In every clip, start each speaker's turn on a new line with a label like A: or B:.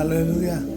A: Haleluya.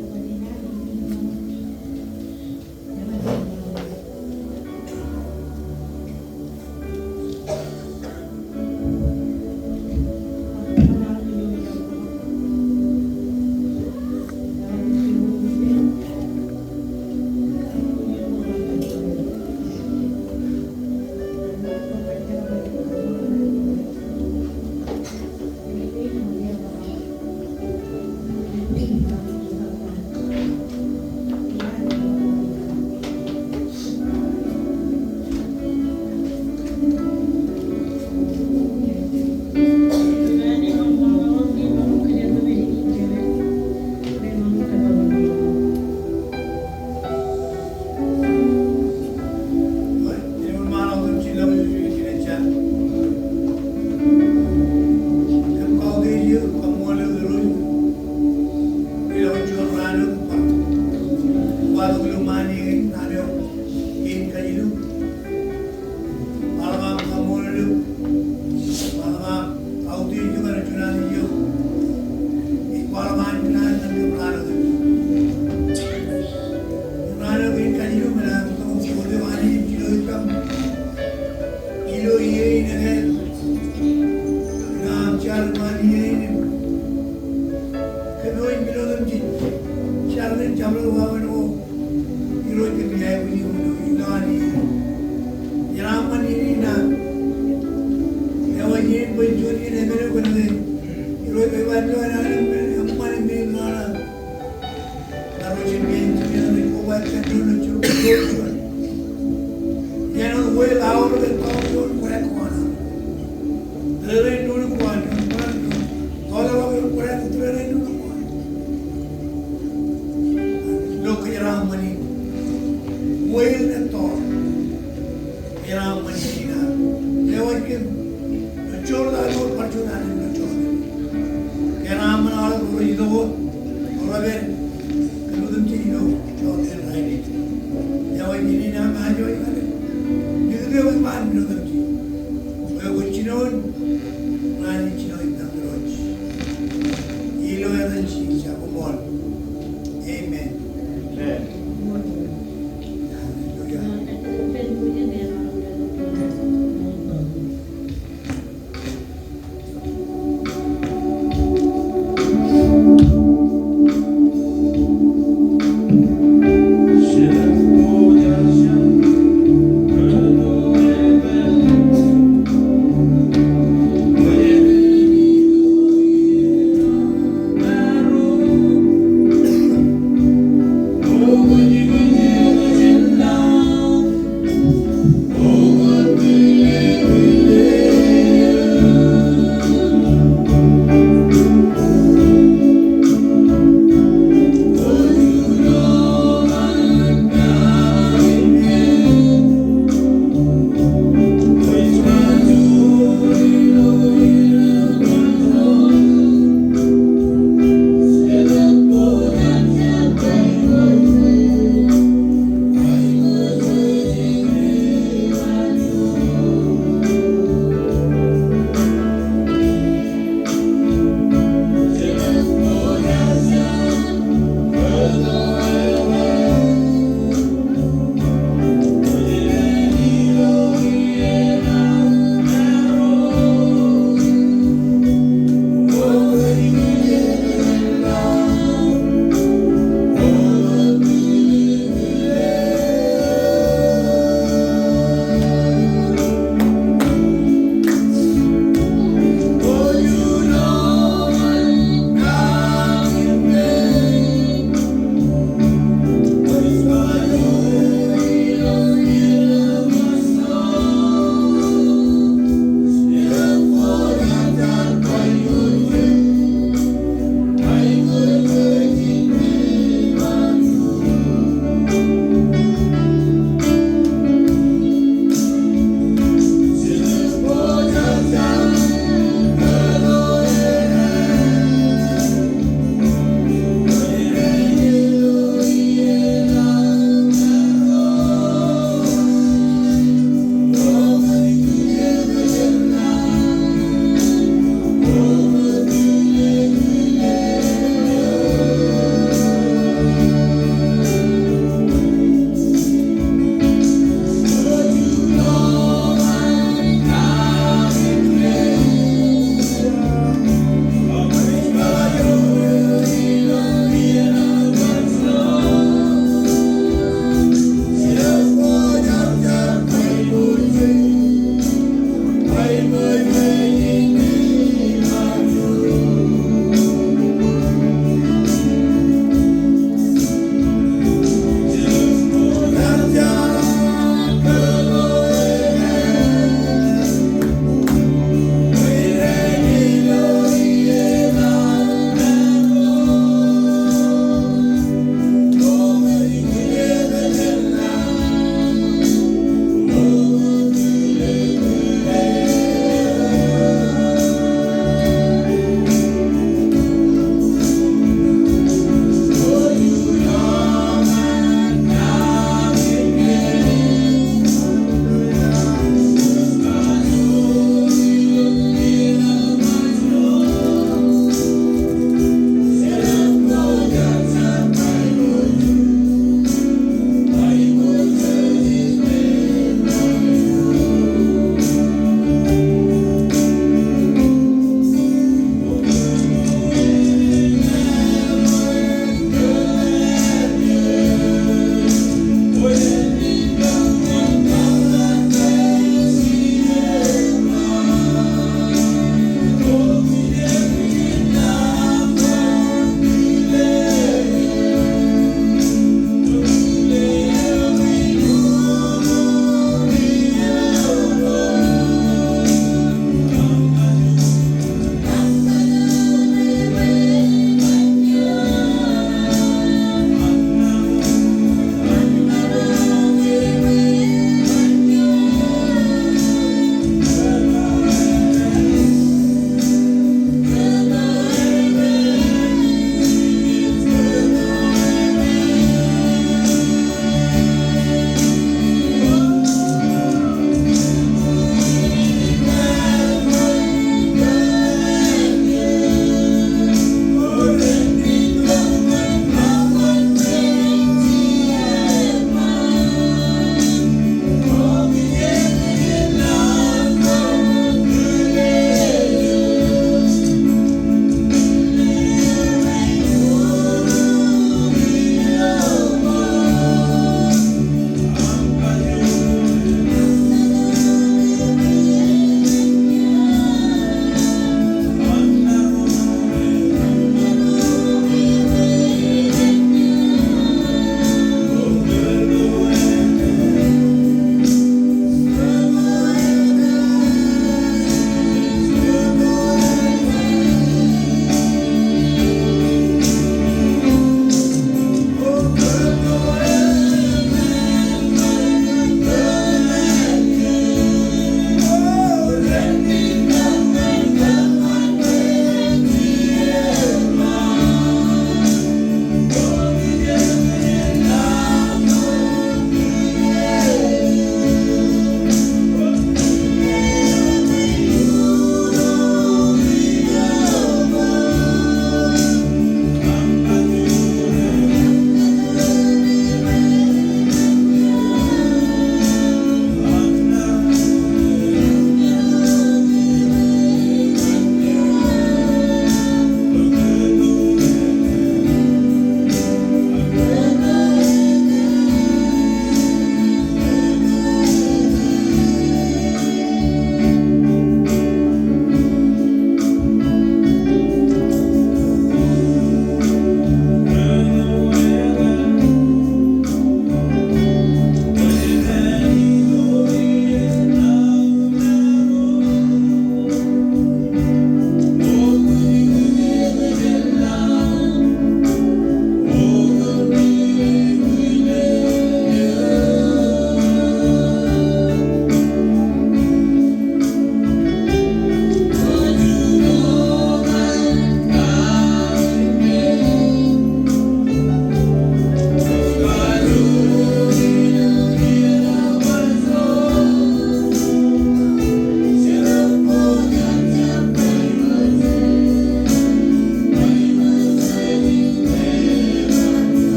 B: Maru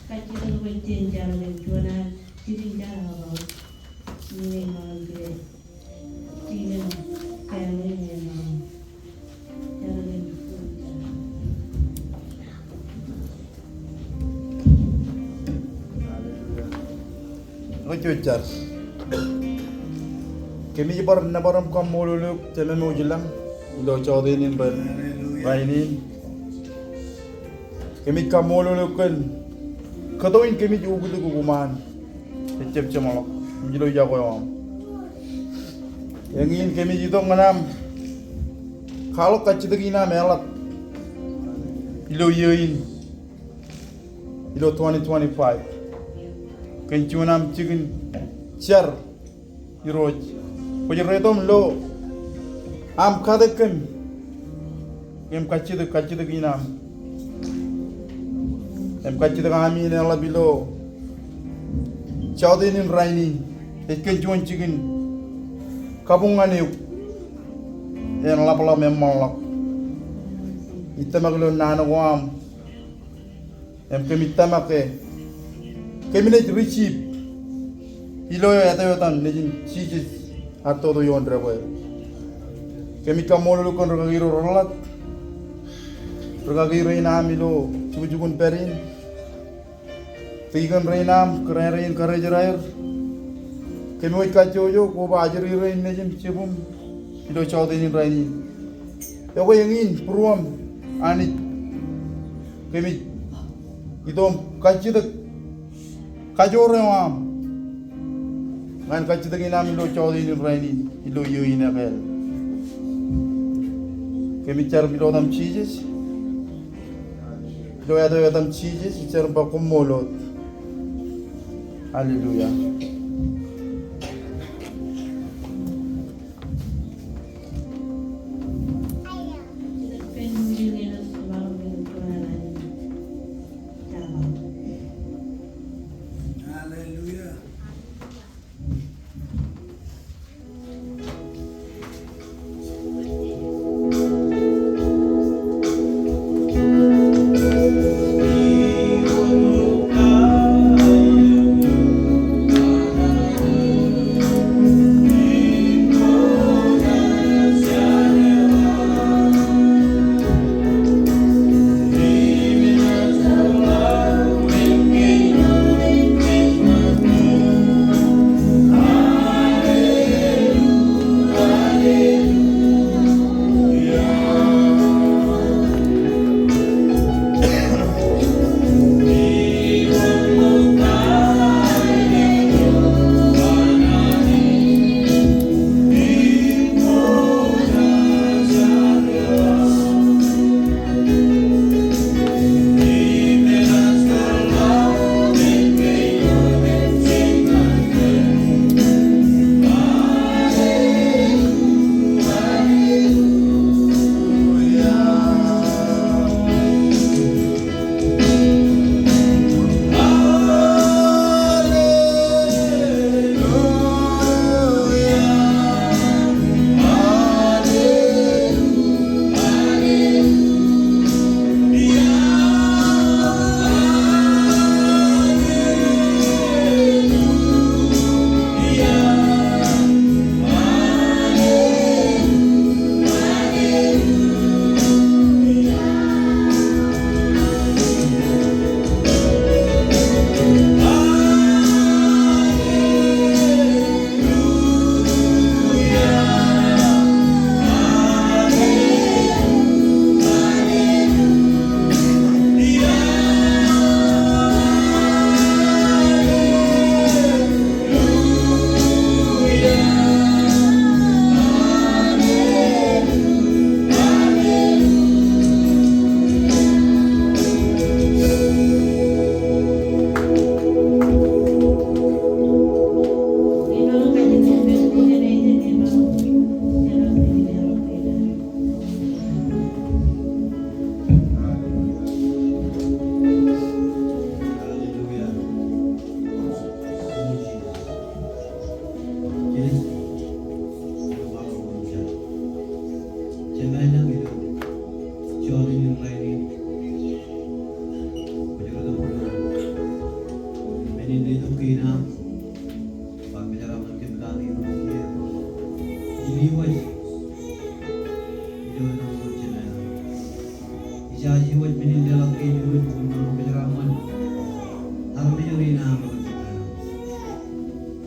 A: Kachiran waiting jalan jualan tiring jalan awal ini malam dia tiring kami memang jalan
B: Ngecucar. Kami jebar nabaram kamululuk jalan ujilang ilo chaudinin ber rainin. Kami kamululukan katoin kami juga tu kuman. Cep cemalok menjilo jago yang. Yang ini kami jitong manam. Kalau kacit gina melat ilo yoin ilo 2025. Kencunam chicken char iroj pojretom lo am kadekan em kacit ginam em kacit kami ne la bilo chaudinin raini kencun chicken kabungane en la pala memmalak itamaglo nanawam em kemitamake kami ni receive ilo ya tayo tan nejin chiji atau tu yon drabo kami kamolo kon ragiro rolat ragiro inam ilo cukucukun perin tigan reinam keren kerajarair kami wait kacojo ko bajari rein nejin cibum ilo chaudinin raini ya ko yangin pruam ani kami idom kacidak kajore wam ngan kacit ginam ilo chaudinin raini ilo yoin akel kami car bilo dam cheeses do ya dam cheeses car ba kumolot haleluya
C: Ini itu kina, bicara mungkin kali ini wajib, itu nama jenis. Ijazah wajib ini dalam kini wajib bicara man, harus mencuri nama wajib.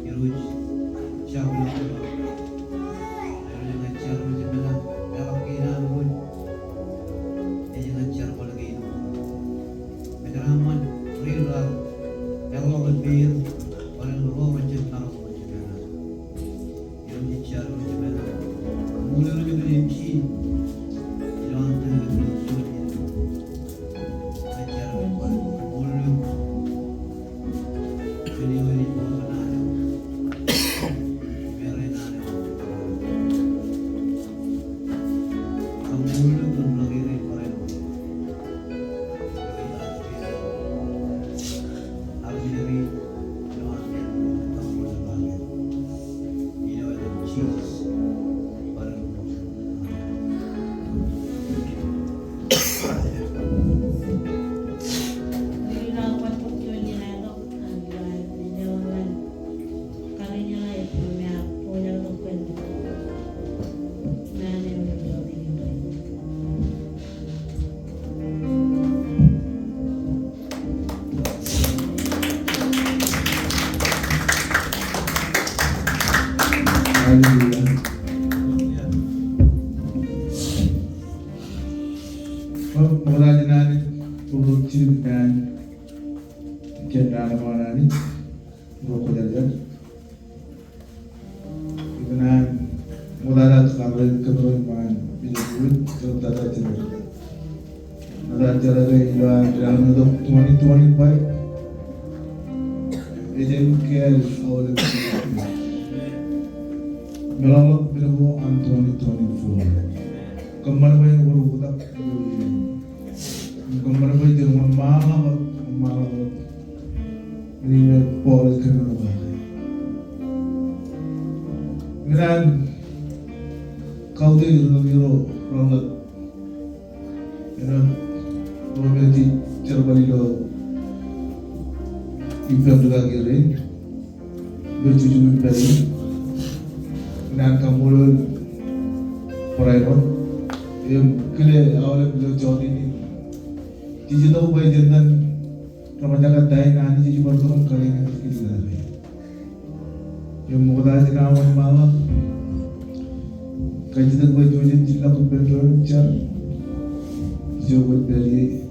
C: Iruj, siapa yang ngajar wajib dalam kini wajib. Ngajar pada kini, bicara man, real. Allah berbir, orang luar macam tanah macam mana? Yang dicar macam mana? Mulai dari kerinci, jalan terus ajar mulai jadi mana? Biarin ada. Kamu mulai berlari orang.
D: Mulai dari produksi dan kendaraan mana ni, rokok jajan. Dengan mulai dari keberadaan bila pun tata cara. Tata cara ini dalam itu 2025. Agent care our Melawak bila an 2024. Kembali bayar baru kita. Kembali bayar dengan malah ini polis kena bahaya. Kemudian kau tu hero rawat, berarti cerbali lo ibadah juga kiri, bercuci beli, dan kamu lo perayaan, yang kile awalnya beliau jauh ini. Jadi tahu bayi jantan ramadan dain ani jadi berkorban kali ini kita lagi. Yang muda jadi awal malam, kaji tak bayi jantan jila kubenturan car, jauh berbeli,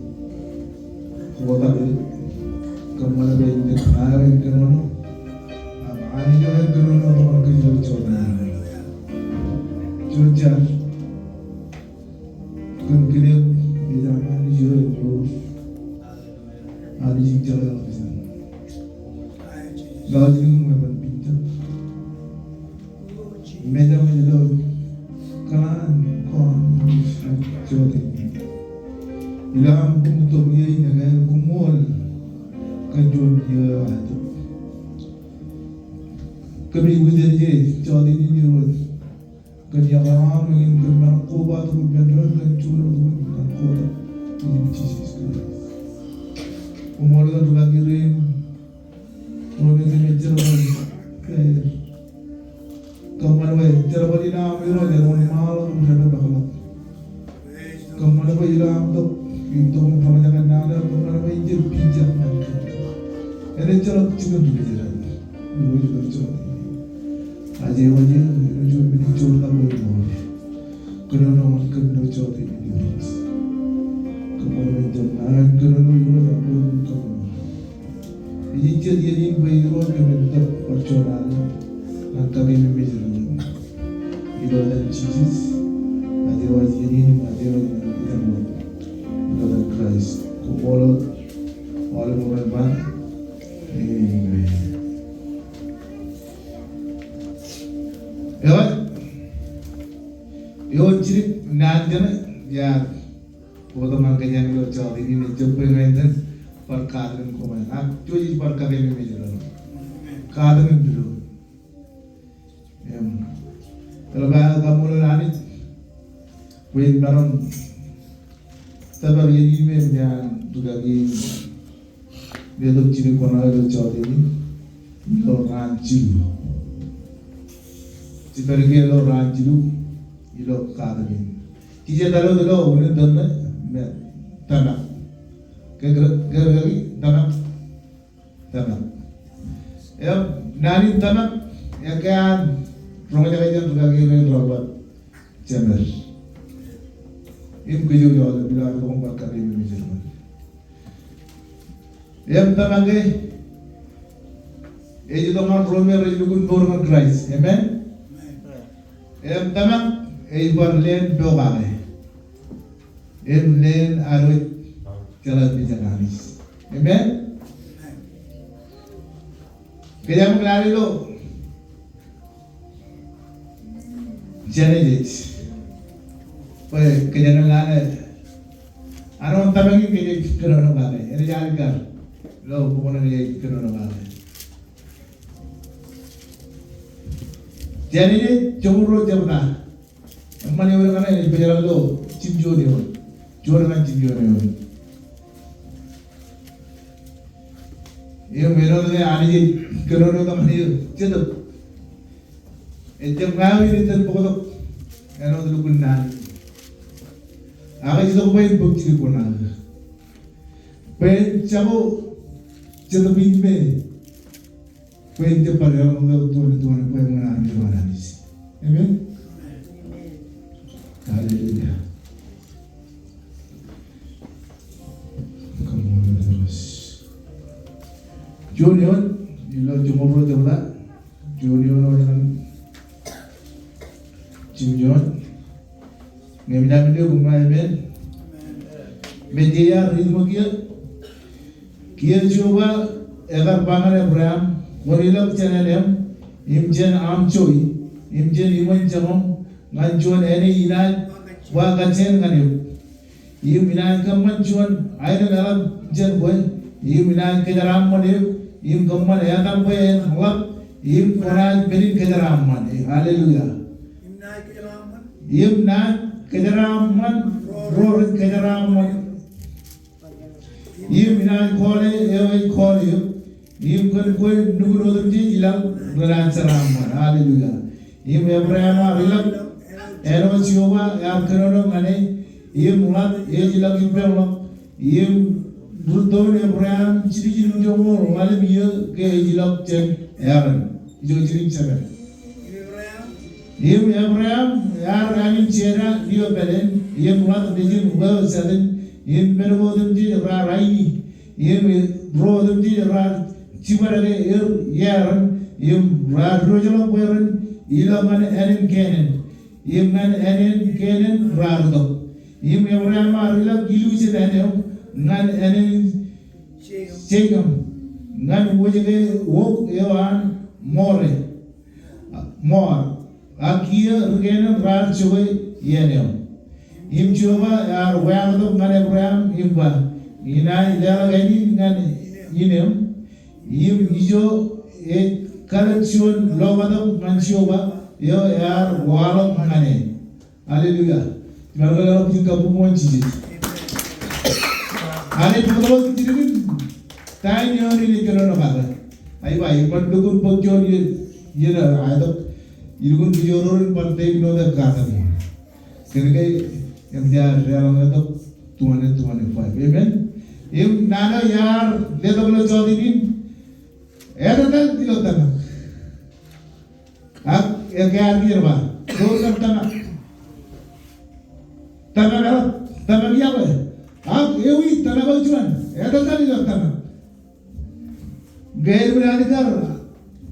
D: kuota beli, kemana bayi jantan ayam kemana, ani jauh kemana orang kerja bercoba, cuaca, kemkini zaman ini jauh. Ada yang jalan di sana. Gaji itu memang pintar. Medan itu kan coba ini. Dalam bentuk ini dengan kumul kajuan dia itu. Kami boleh jadi coba ini ni kerjaan ingin bermain koba tu bermain kajuan tu bermain koba ini cici sekali. Umur itu juga kirim, orang itu mencari orang, kemana bayi, cari balik nama itu ada orang malu, berada bakalap. Kemana bayi ram tu, itu orang jangan nada, kemana bayi jadi pinjam nanti. Ada cara juga juga jalan, dulu juga coba. Aje wajib, juga bini coba bayi boleh. Kerana orang kena coba ini juga. Kemana jangan kerana juga tak boleh. Jadi bayi roh kebentuk percoran dan kami memilih itu dan Jesus ada wajib ini ada wajib kita buat itu dan Christ kupol oleh orang ini yo ciri nanjana ya buat makanya kalau cakap ini jumpa dengan perkara ko man ak joji perkara ini menjadi kadang itu kalau kamu lari win barang tabar jadi memang juga ini dia tu ciri kona itu jauh ini lo rancu sebagai lo rancu lo kata ini kita tahu lo ini tanah kira-kira tanah ya nani tanah ya kan rumah jalan juga kira robot cemer ini kuju jauh bila aku bakal ini macam ya tanah ke itu orang Romer itu pun born Christ amen ya tanah ibarlen doa len arut jalan bijakanis amen kaya mengalami lo Genesis kaya mengalami ano tamang yung kaya kano mengalami ini jangan kar lo bukan kaya kano mengalami Genesis jomuro jamna mani orang kana ini penjara lo cimjo dia juara kan cimjo dia ये मेरा तो ये आने जी करोड़ों का money चलो जब मैं भी नहीं चल पकड़ो ऐसा तो लोग ना आगे जिसको कोई बुक्ति को ना पेन चाहो चलो बीच में पेन जब पर यार मतलब तो ने कोई मना नहीं माना नहीं amen hallelujah Junior, ilo jumuro jumla, Junior orang Junior, ngemina video bunga amen, media ritmo kia coba agar bangar Abraham, warilak channel imjen amcoy, imjen iman jamam, ngancuan ene inan, wa kancen nganyuk, inan kaman cuan, air dalam jen boy, inan kejaram maniuk. Im gamman ya tam boy nglap im Quran berin kejaramman haleluya im na kejaramman roh kejaramman im ina khole e khole im kan koy nugulo dum ji ilang ran saramman haleluya im Abraham arilak ero siwa ya kerono ngane im ngat e jilang impel im Dulu Abraham ciri-ciri jomo malam dia ke jilak cem Aaron ciri-ciri cem Ia Abraham Aaron cera dia belen ia muat dejin ubah salen ia merbodem di raini ia merbodem di cibarage Aaron ia rojolo poeran ila man enen kenen ia man enen kenen rardo ia Abraham arila gilu cedane ngan enen Jacob ngan wujege wok ewan mor akia rugena rar choy yenem im choba ar wayado ngan Abraham imba ina ila gani ngan inem im ijo e kalachon lobado ngan choba yo ar walo ngane haleluya margala pinka bumonchi Ane pukul tiga tayi ni ni kerana apa? Ayo bayi, pandukun pokok ye na ada, irukun bijoron pantai no ada kata ni. Kerana yang dia realan itu Tuhan five, amen. Im nana yar lihat kalau jauh ini, ada tak di luar tanah. Kaya dia apa? Dua tanah. Tanah dia apa? Ewi tanah bajuan, ada tadi lah tanah. Gaya berani tar,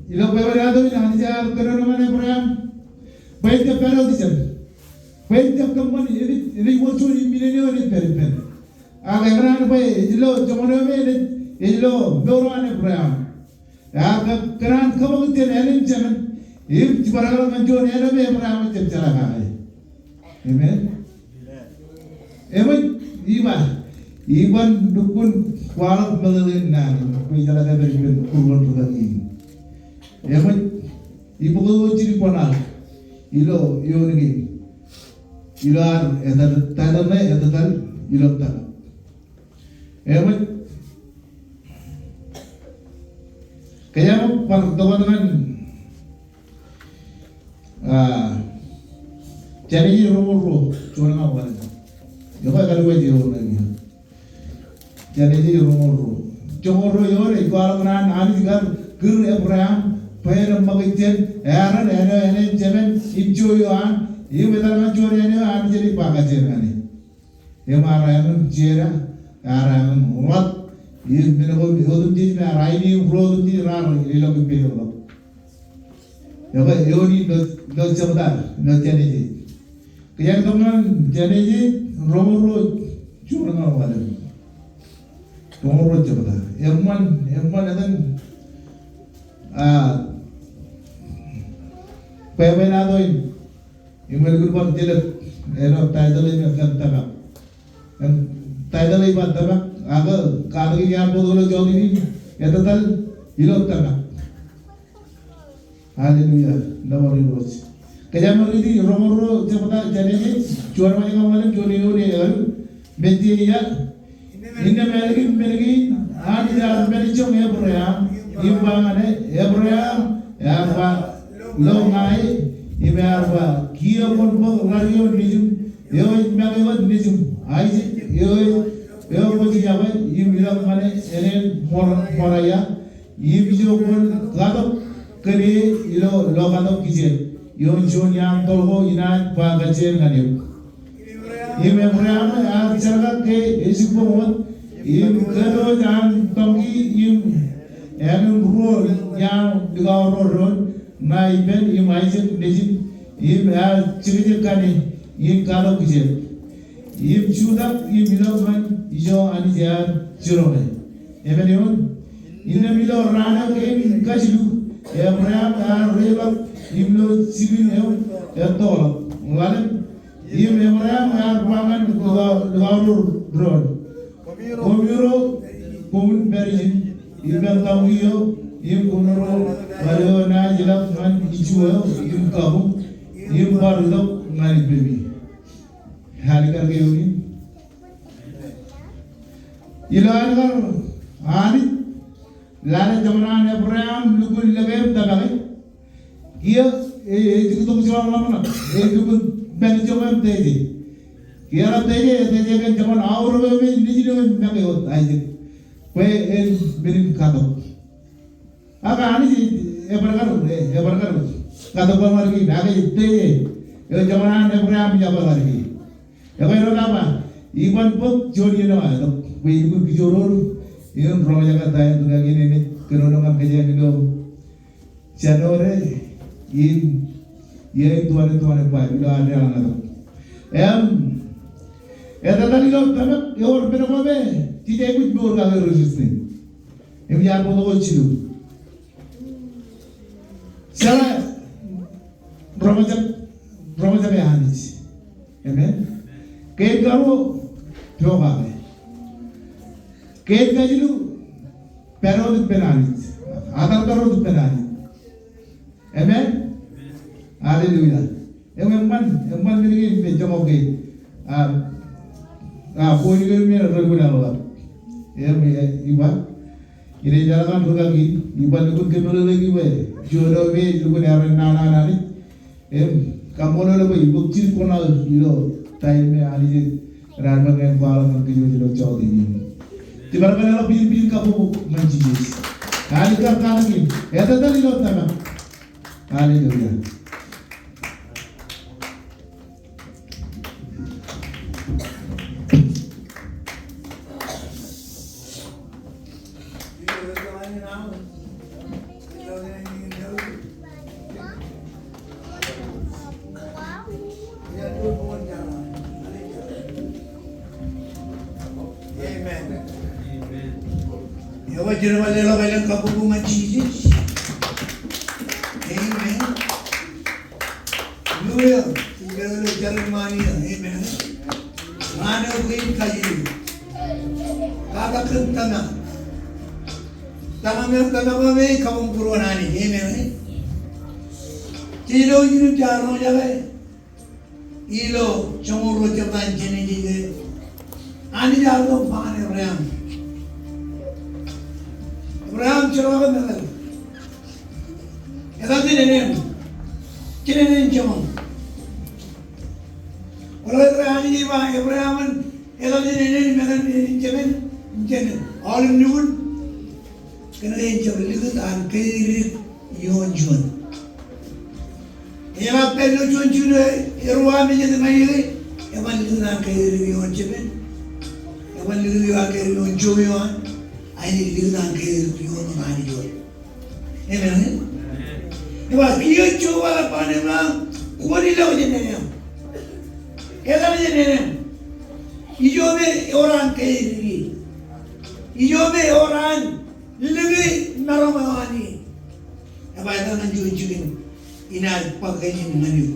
D: ilah berani tu ini jar kerana mana Abraham, baik dia perlu dijan, baik dia kaman ini wujud ini milenial ini peripen. Abraham baik, ilo zaman ini ilo beruan Abraham. Kerana kamu tu elim zaman, ini sebarang menjual elim Abraham macam cara kaya. Amen. Amen. Iban dukun kualat melelin nang, bicara dari kurban berganti. Emen, ibu kau ciri panal, ilo ni, ilar, tanam ilo tak. Emen, Kaya mo teman-teman jadi rumur cuma ngapain? Coba kalau gue jauh lagi. Jadi rumur cuma yore kalau kan ada juga gur Abraham pernah mengajar era zaman ijoyan ini betul kan cuma ini ada jadi pakai ni. Yang marah yang umat ini benar betul jadi marah ini betul jadi rara ini lagi pehlo. Ya kan, ini do sebentar, do jadi. Kaya teman jadi rumur cuma ngapain? Rumur sebentar. Yang mana dan pemena doin, email grup jelas, title ini akan tabak. Title ini akan tabak. Agar kalau yang bodoh jauh ini, ya total hilot tabak. Haleluya, nama Yesus. Kaya mereka rumur sebentar jadi jual macam mana jual ini benti ya. Ini mereka ada bericung Abraham, Abraham, apa longai, ini apa kia pun lari nijum, mereka nijum, Isaac, pun siapa, ini bilang mana, ini moraya, ini bisa pun gaduh. Kali ilo lokado kije yon jon yang tolho ina pa gajer ngane ime Abraham a bicara ke esipo mon im kado jan tongi im en ro yang digawro ron na iben im Isaac nejin im a chige kane im kado kije im chuda im ilo man ijo ani jar chirone emenon ina milo rana ke kashilu Abraham reba imlo sibin tolak lalu Abraham pangan gawur drone komiro komun berijin iben tawiyo komiro bayo na jilap man ichuo kabu barudo mari bebi hal karke yogi ilan kar ani lalu zaman Abraham lukul lagi tabak, kia itu tu mesti orang mana, itu pun benjokan tadi, kia orang tadi kan zaman awal ni ni jadi macam itu, Isaac, kue beri kado, apa ani Abraham kado apa lagi, naga itu, zaman Abraham jawab lagi, apa apa, iban pun jodi nama, kue ibu kijoror. Ini rumah jaga tayang tukang ini kenodongan kerja itu Januari ini tuan apa bila ada orang itu tadi lo tamat orang berapa be tidak ikut berapa harus ini ini jangan potong cilu salah rumah jaga hanis amen kayak kamu coba Kait kajilu perod penanit, adar karod penanit. Amen. Hallelujah. Emang ni macam okay. Poin ni regular lah. Iba, ini jalan kan lagi. Iba ni pun kemana lagi be. Jodoh be, lupa ni orang nana ni. Kamu ni lepas ibu ciri kona ilo time ni hari ni ramai kan kuala kan kerja jauh ini. Tiba-tiba pilih kamu menjijis. Hari kerana ini, itu tadi lo tahu. Haleluya.
E: Jangan malah orang kamu menjijis. Amen. Haleluya. Jangan jalan mania. Amen. Mana uin kaji. Kata kentana. Tangan kentana me kamu puruanani. Amen. Cilo ini jaro jaga. Ilo cemuru cetan jenis je. Ani jaro pangan Abraham. Abraham cerita apa? dinleyelim. Dinleyelim canım. Olay hani var Abraham'ın dinleyelim cemin cemin. Alim nubun kena cemin an kiri yonjun. Yang apa lo yonjun irwa menjadi mayu. Eman an kiri yonjun. Eman an kiri yonjun. Aini an kiri yonjun ani jor. Amen. Sebab dia cuba apa ni bang? Kuri lau je ni. Elam je ni. Ijo me orang kiri. Ijo me orang lebih naramani. Apa itu nanti ina pakai ni manu.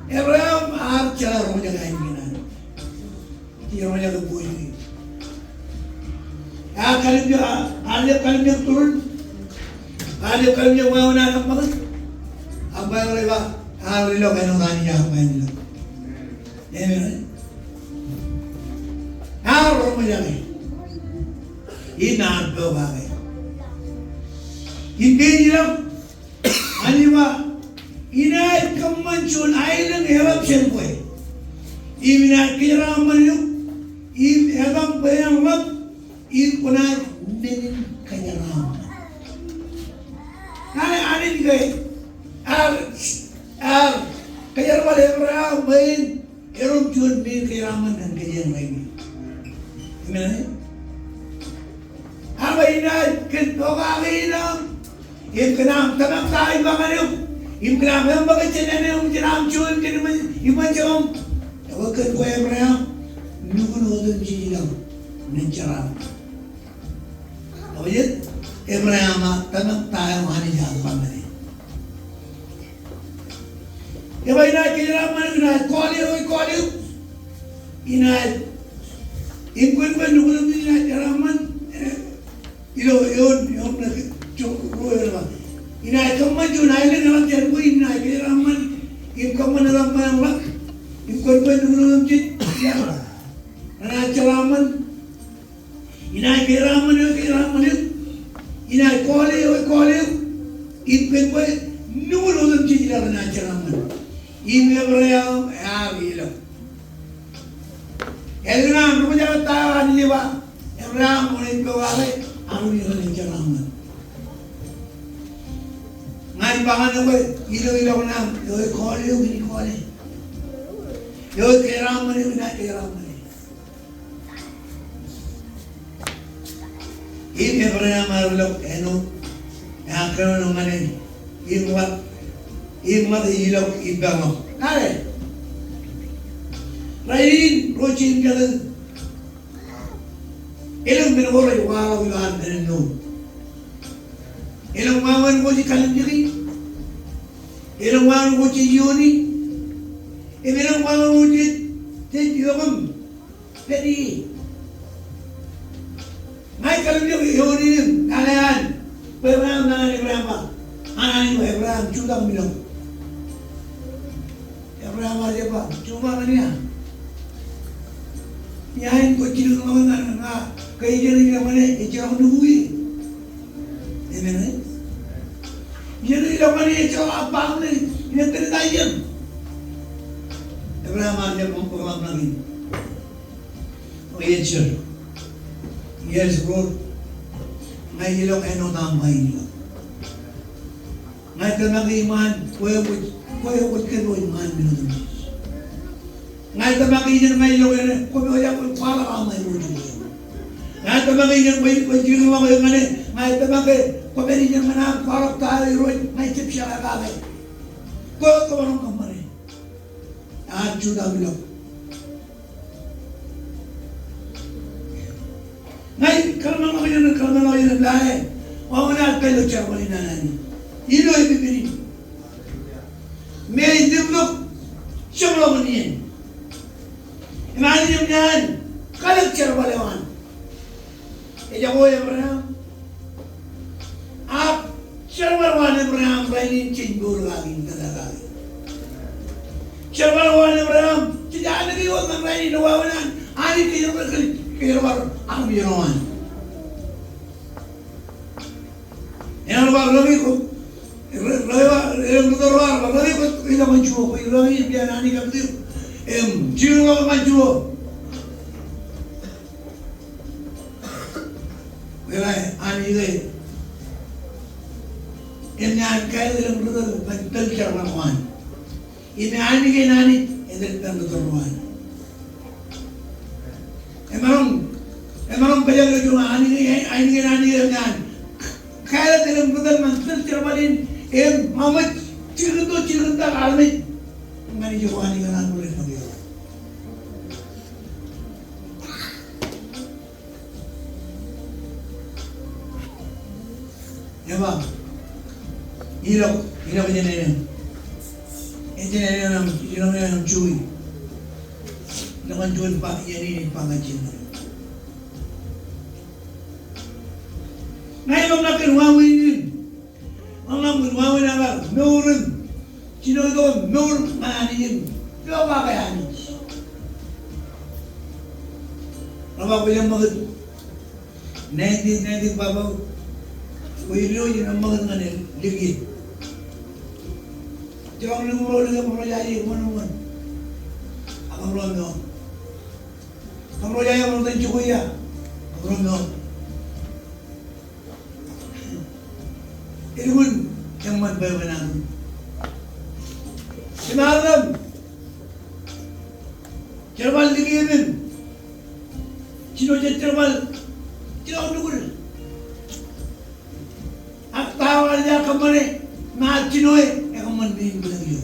E: Abraham cara orang jaga ini kan. Dia orang jaga bui. Kalau dia turun. Ada kalau dia mau nak apa? Apa yang lewat? Hari lo kena tanya apa yang lo. Hari rumah jaga. Ini apa bagai? Ini dia. Aniwa. Ini kemancuan air yang sempai. Ini nak kira mana? Ini hebat bayang mak. Ini punah nenek kaya ram. Ada juga, kaya wala Abraham main, erom jual main kaya raman dan kaya lagi. Mana? Apa ini? Kenapa ini? Im kenam tamak tahu bangan itu. Im kenam yang bagai cenderung kenam jual kenam iman jom. Awak kaya Abraham, nukun odun cijilang, nencaram. Awak Abraham tamak tahu mana jalan pandai. Iba ina kira mana ina kali, ina inkun nukun ina jaraman, yon nak cukup apa? Ina kaman jun aile dalam jarum ina kira man, kaman dalam mak, inkun nukun cit, ina jaraman, ina kira mana. Ina kali, ikan kau nunggu orang ciri dah nak ceraman. Ini Abraham hilang. Abraham rumah jalan tahu ni ba? Abraham mulai berwala, aku ni orang ceraman. Ngai bangan aku, ilo nam, yo kali, yo ceraman ni nak ceraman. Ini Abraham arulok eno, yang kerana mana imat hilok ibangok. Nare, lain rojin jalan, elok menolak walau ilan eno, elok mawan goji kalam jeri, elok mawan goji yoni, elok mawan goji tejogam, jadi. Ngai kalau dia yoni kalian, Abraham nana Abraham, anak Abraham sudah bilang, Abraham aja pak, cuma ni ya, yang kecil mana nak kerja ni mana, kerja dulu ni, mana? Jadi mana kerja apa ni, ini terdayan. Abraham aja memperlahan lagi, oh iya Yes, bro. Ngai hilok eno tambah ini. Ngai tenang iman, kue kan iman minum. Ngai tenang iman ngai hilok eno, kue oya kue pala ramai muncul. Ngai tenang iman kue jiru mau yang mana? Ngai tenang kue beri yang mana? Kalau tahu iroi, ngai cip siapa kau? Kue orang kemana? Sudah bilang. Ngai kalau mau yang lain, orang nak kalau cakap ni nana ni, ini lebih beri. Mei develop, semua ni. Imagine yang ni, kalau cakap lewan, jago Abraham, cakap lewan Abraham, berani cincin lagi, kata lagi. Cakap lewan Abraham, tidak ada orang berani lewanan, hari kira baru aku biaran. Yang luar lagi ko, Lagi ko ila manjuo ko lagi biar nani kapti jiwa manjuo. Wala ani le. Enyan kaya dalam betul betul cara lakukan. Ini ani ke nani edel betul lakukan. Emang banyak lagi ani ke nani enyan. Kaya dalam betul betul cara balin mamat cilut tak alami. Mani jo ani ke nani boleh lagi. Ya bang. Hilo jenengan. Jenengan yang cuy. Dengan cuy pak ini pangajin. Ngai bang nak wawin. Orang wawin apa? Nurun. Cino itu nur maniin. Kau apa ya ni? Apa yang mahu? Nanti bapa. Wiro yang mahu dengan lagi. Jangan lupa jadi mana. Abang Rono. Abang Rono yang menonton cukup ya. Abang Rono. Ini pun yang benar-benar. Semalam, cerbal lagi ni. Cino cerbal, cino dulu. Awalnya kemarin nak cinoe, kamu mending beli.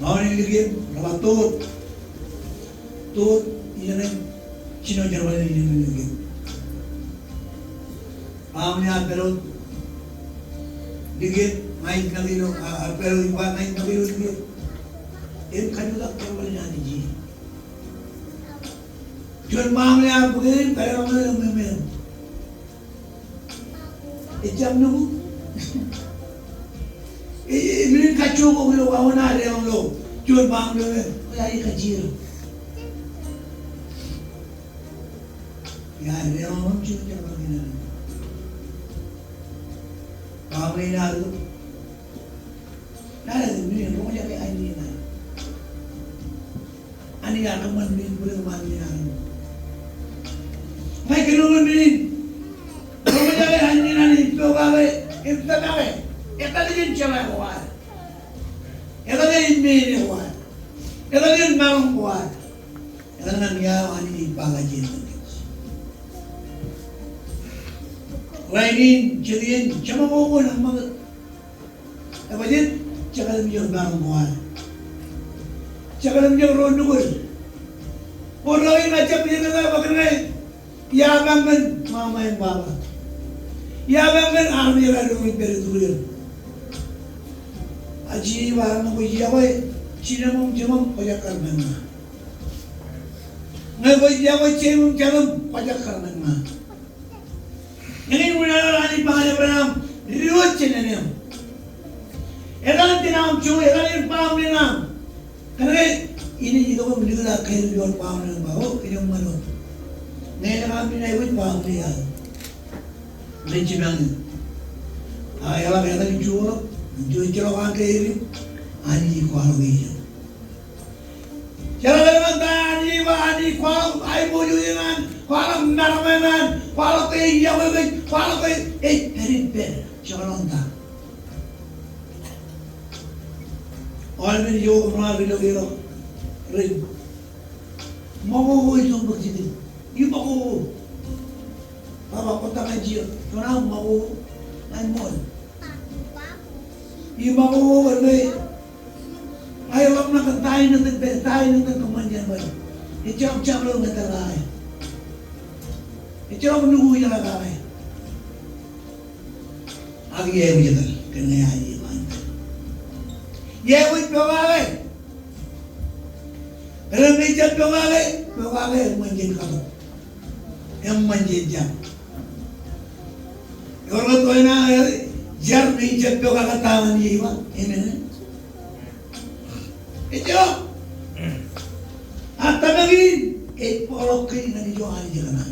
E: Mau ni lagi, lepas tu, ini cino cerbal ini lagi. Pahamnya perut, lagi main kali lo, perut ibu main kali lo lagi. Ini kan juga cerbal ni ji. Jual pahamnya begini, kaya orang memang. Jam nunggu, ini kacau kau kalau kau nak ada orang lo, jual paham lo, lari kacir. Ya, ada orang cuci apa ni? Paham ni nak tu, nak ada ni, orang jadi ani nak, ani nak teman ni boleh mandi nak. Baik kalau ni. Kita tahu, kita ni cakap kuat, kita ni meni kuat, kita ni malam kuat, kita ni yang ani pangajin. Lain jadi cuma mau nama, apa je? Cakap ni malam kuat, cakap ni ronukul. Orang ini macam ni kita bagaimana? Ya bangun mama yang bapa. Ya bangun army lalu berdua. Aji warna kuya boy, Cina mung pajak karena. Ngai kuya boy Cina mung pajak karena. Ini mula lagi panggil beram, riuh Cina ni. Edan tinam cuy, edan paham ni nam. Kerana ini itu pun beli lah kail jual paham ni bahu, ini mana? Nai kami ni pun paham ni ya. Lencibang, ayah kata dijual orang kiri, ani kuala kiri. Jangan bermata ani kuala, ay bojuran, kuala naraman, kuala kiri, kuala kiri, herit jangan lontar. Orang ini jauh mana bilo, ring. Mau itu begitu, ini mau. Bapa kota kecil, orang mau main mall. Ibu mau bermain. Ayo kamu nak tahu nanti kemandian baru. Itu macam lo nggak terlalu. Itu orang menunggu yang lagi. Agi ya begitu, kena aja mantap. Ya begitu bagai. Kalau meja bagai manjin kamu, yang manjin jam. Orang tua nak jar ni jatuh kat tangan dia bang, ini. Itu, apa lagi? Polok ni nanti jual aja kan?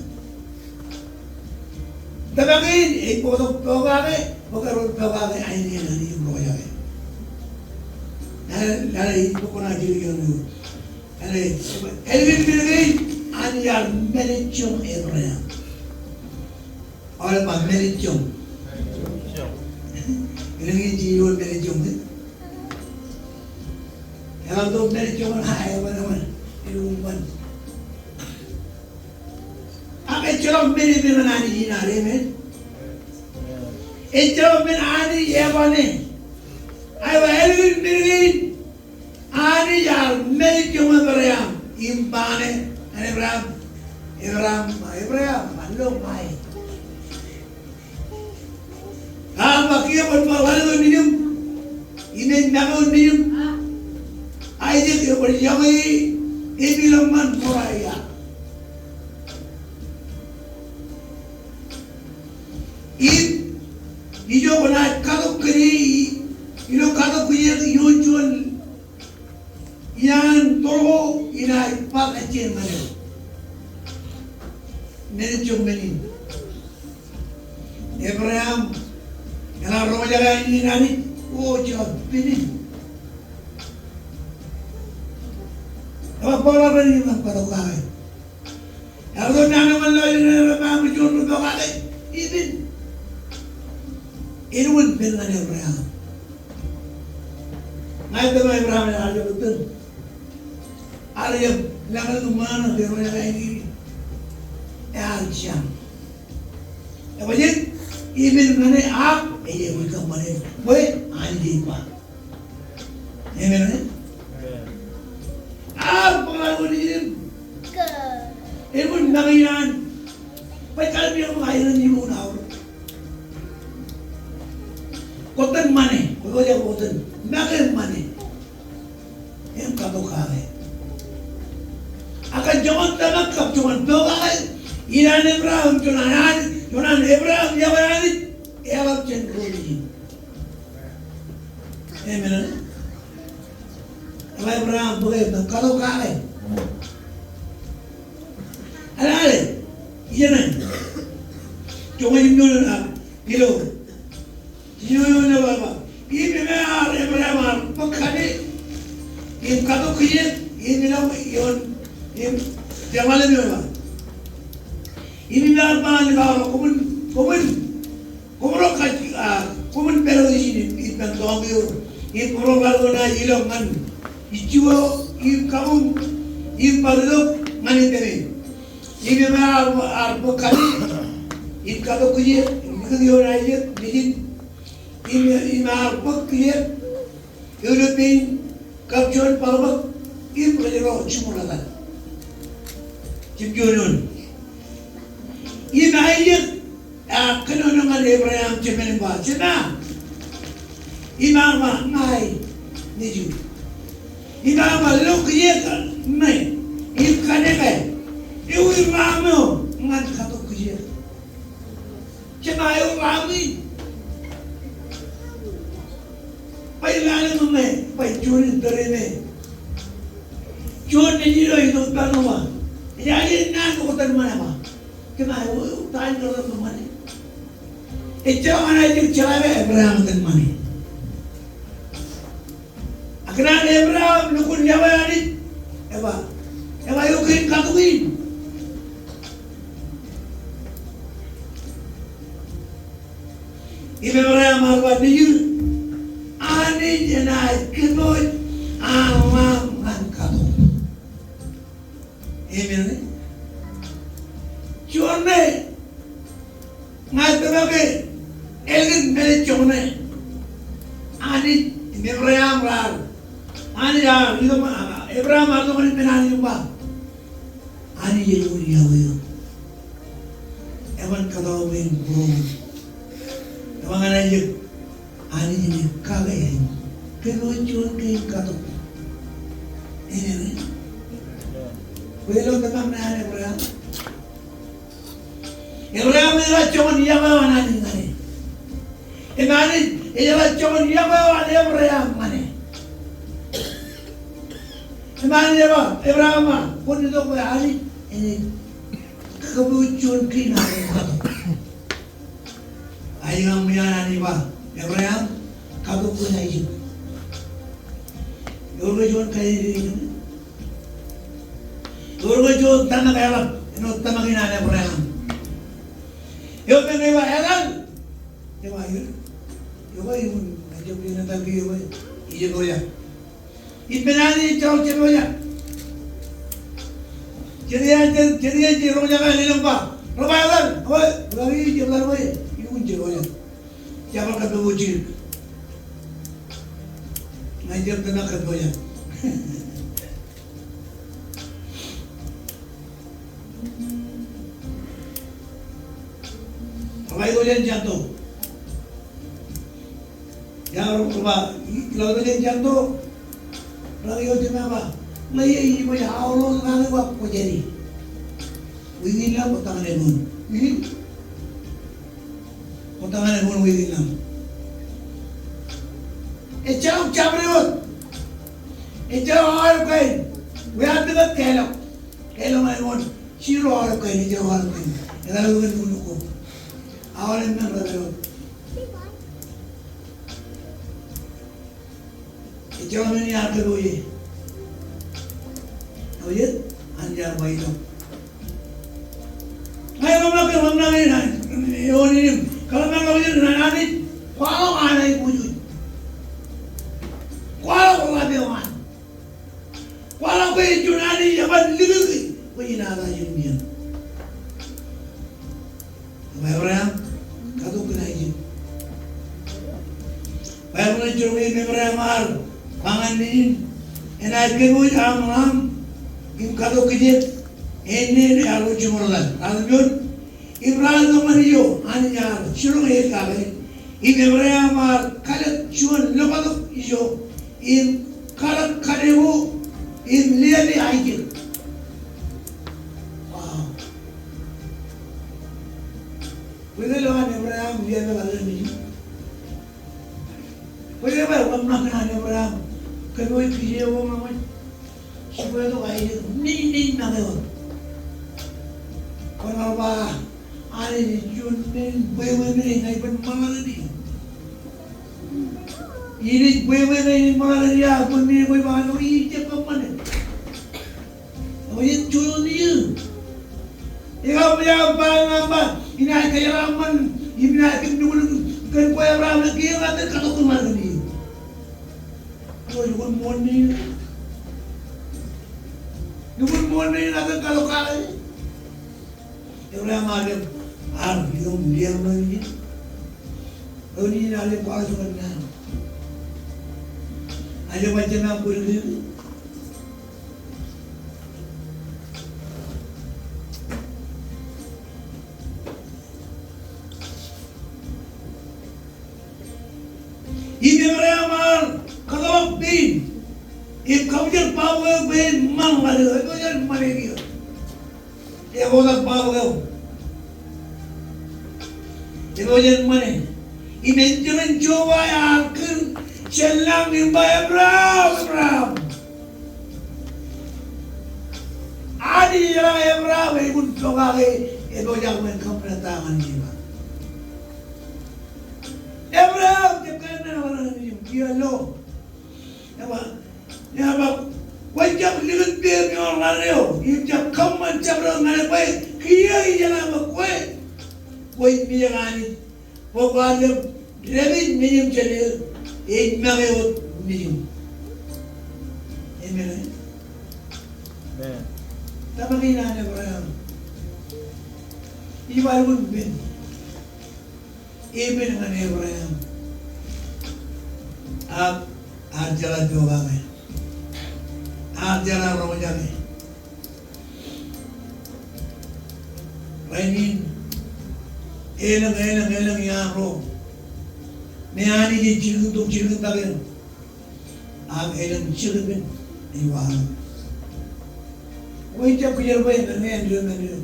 E: Tabangin, ipotong pagkakay, magkaroon pagkakay, ay niya na yung pagkakay. Nalay, ito ko na dito yun. Nalay, Elvin Bilgin, aniyar merityong Abraham. Orang apa merityong? Ini jiwa merityong ni. Kalau tu merityong hai mana-mana, iluman. Apa cerita meri mana ni jinare men? Cerita mana ni ya bane? Ayo Elvin Bilgin, aniyar merityong Abraham. Impane, Abraham, malum mai. Apa kia pun malu minum, ini namun minum. Aja dia berjamai, ini lemah muraya. Ini jo benar kalau kiri, ini kalau kiri ini jual, yang toro ini pak ajen mana? Meri jom meri. Abraham. Kalau rumah jalan ini nani, oh jauh ini. Apa pola beri mana pada kau? Kalau nana malu ini mana berjual berdoa kau, ini pun benar Abraham. Ngai tu Abraham ada betul. Ada yang lalu mana rumah jalan ini, aljam. Apa je? Ini mana आप ये उनका मरे वो आंधी पार ये मेरे आप पकड़ वो ये वो नगीनान पैकल भी हम आयरन नहीं वो नाव कोतन माने कोई वजह कोतन नगर माने ये हम कब खा गए अगर जवान तनक कब जवान तो गए ईरान इब्राहिम जुनान इब्राहिम या बयानी Elok cenderung ini mana? Kalau Abraham boleh kalau kau ada, iya nih, cuma ini kilo, ini apa? Ini memang Abraham pekali, ini kado kiri, ini nama ini jamal ini apa? Ini apa nih kalau kumun Kumuro kumun pero di sini ipan doangyo ipuro bago na ilong man ijuo kamu ipardo mani teme ibe ma arbo kali ikado kuye ikado na ye dijin ima arbo kuye European kapjon palbak iprojero chumulaga chimjonon ima ye kena dengan Abraham cemen baca na, imam mai niju, imam lu kiye kan mai, ikan eka, iu imam ngan katu kiye, cina iu rami, pai lalu mai, pai curi terene, curi ni loh itu tanuma, jadi nak kau tanuma apa, cina iu tain kalau tanuma ni. Itu mana itu cara Abraham dan mana? Akhirnya Abraham nukun Jawa ni, Eva yukin katuin. Ibu Abraham apa dia? Ani jenai kebun alam angkatu. Ini ni, cuma ngai terbagai. Elgin mere chone ani Abraham rar ani ya itu Abraham atau mana penani juga ani jadi uriawi evan kalau main bro evan ana je ani jadi kagak kelucuan kayak kata ini belum tetap nanya Abraham itu cuma dia mana ni Imani, ialah cuma dia bawa Abraham mana? Imani apa? Abraham pun itu berani ini kebujuan kina. Ayo ngamuyan ani ba? Abraham kagok ko na ijo. Yorgo jon kay ijo. Yorgo jon tanah kaya ino tamangin ani Abraham. Yo me ba elan? Yo ayo. Yo ba yun ajo pina tabi yo ba. Ijo ko ya. Ibenani chau chelo ya. Jadi roh jangan hilang pak. Roh bayar, lagi jalan bayar. Ini kunci rohnya. Jangan kata bocil. Ngajar kena kata bayar. Roh bayar jatuh. Yang roh bayar jatuh. Lagi macam apa? Lagi ini macam Allah nak buat apa jadi? Wingin lah potangan lemon, potangan lemon wingin lah. Ecam rewat, ecam orang kain, weat dekat kelo lemon, siro orang kain, ecam orang kain. Ada lagi kan bunuh awal yang mana rewat. Ecam ini apa doye? Doye, anjar bayi lo. Ayo mamna ini, ini kalau mamna ini nanti, kalau ada ibu jut, kalau ada orang, kalau kau junani jabat lagi, kau ini ada jumia. Bayar kado kena izin. Bayar mana cumi bayar mahal, pangan ini, enak kau am, im kado kejut. Ini alu cumulan, alun Ibrahim Mariyo, anya curung kali. Ibrahim kalat cuan lepas itu, kalat kadewu, lihat ni aja. Wow. Bila lawan Ibrahim lihat kalat ni. Bila baru nak Ibrahim, kalau itu orang macam, supaya tu aja, ni nak lewat. Kalau apa, ada di jualan beberapa ni pun malah ni. Ini beberapa ni malah dia pun ni beberapa ni cepat mana? Apa yang jualan ni? Ia punya apa? Ini ada kaya raman, ini ada dulu kan kaya raman lagi yang ada kalau kemana ni? Kalau jual money, jual money ada kalau kali. Orang ada hidup dia lagi. Ini ada kuasa kerana. Ada macam apa lagi? Ini orang kalau bin, kau jadi power bin mana ada? Kau jadi mana dia? Dia orang power. Dia orang mana? Ini jangan coba yang celang ni bayar berapa? Adi jalan berapa? Ikut coba ke? Itu jangan kamu tangan ni. Berapa? Jangan orang ni dia lo. Apa? Wajib lihat dia ni orang leo. Ia kamu macam orang mana? Kia jalan apa? Wajib dia ni. Pokoknya David minum cendil, mewah minum. Amen. Tapi ni ada orang. Ibu pun ben. Amen dengan orang. Ab jalan dua kali. Ab jalan orang jalan. Rainin. Elang yang roh. Meani di cilut takin. Am elang cilut iwan. Wajib kerja baik dengan dia.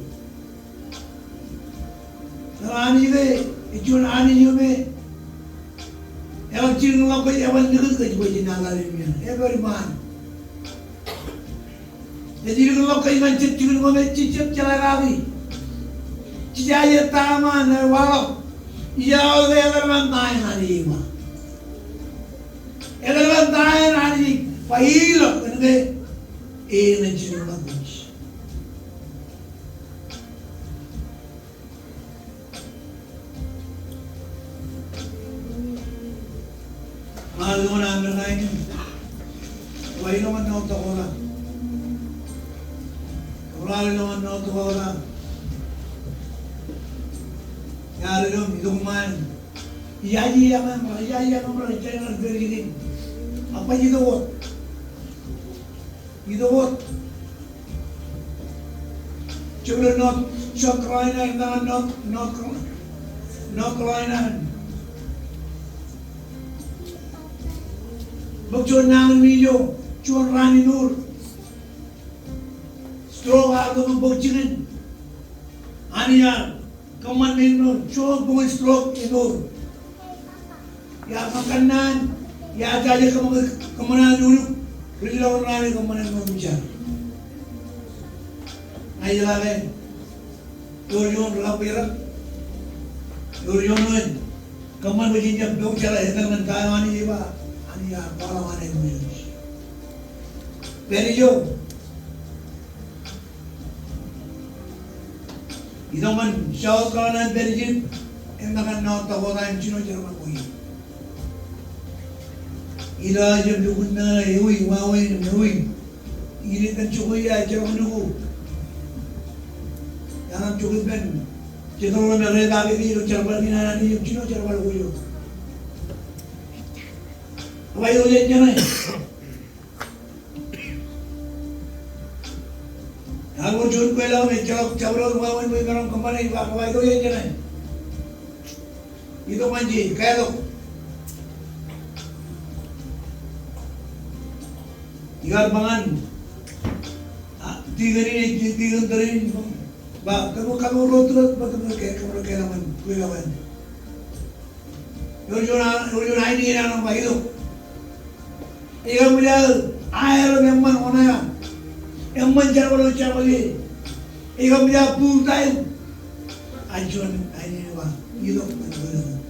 E: Ani ke, icun ani juga. Elang cilut apa yang dekat ke jadi nalarin dia. Every man. Jadi kalau kau iman cilut apa cicip celarawi. Jaya taman walau Iya, egalman tayo nani iba. Egalman tayo nani pahilo kange nandiyan na bunch. Mahal mo na ang nanayin. Why naman na ito ko lang? Kurali naman na ito ko lang. Yari dong, itu kuman. Iya kan, iya kan, jangan bergini. Apa itu buat? Itu buat. Coba not kelainan, not kelainan. Bukti nangan video, cuma rani nur. Stroke harga membuktikan. Anian. Kaman minum, cuma bukan stroke itu. Ya makanan, ya aja kemana dulu. Beli lawan lari kemana mau bicara. Ayo lagi. Turun lapiran. Turun kaman begini dok cara itu kan kawan ini pak. Ani ya kalau mana yang Very jauh. Itu man syawal kanan berjin, endakan nota orang cino jerman koi. Ila aja dukun na ewi wawen ewi. Ini kan cukup ya jerman duku. Jangan cukup kan. Jika orang mereka bagi itu jerman ni nana ni cino jerman koi. Apa itu je jangan. Aku jujur kalau mencak cabrol mawan bergerak kemana ibu aku itu yang jangan. Itu manji kayak tu. Igar bangan. Tiga ini, bah kamu rotrot kamu kelaman, kelaman. Jujur ini yang apa itu? Igar muda air memang mana ya? Yang menjawab lagi, ikan dia full time, ajuan ini apa, itu betul.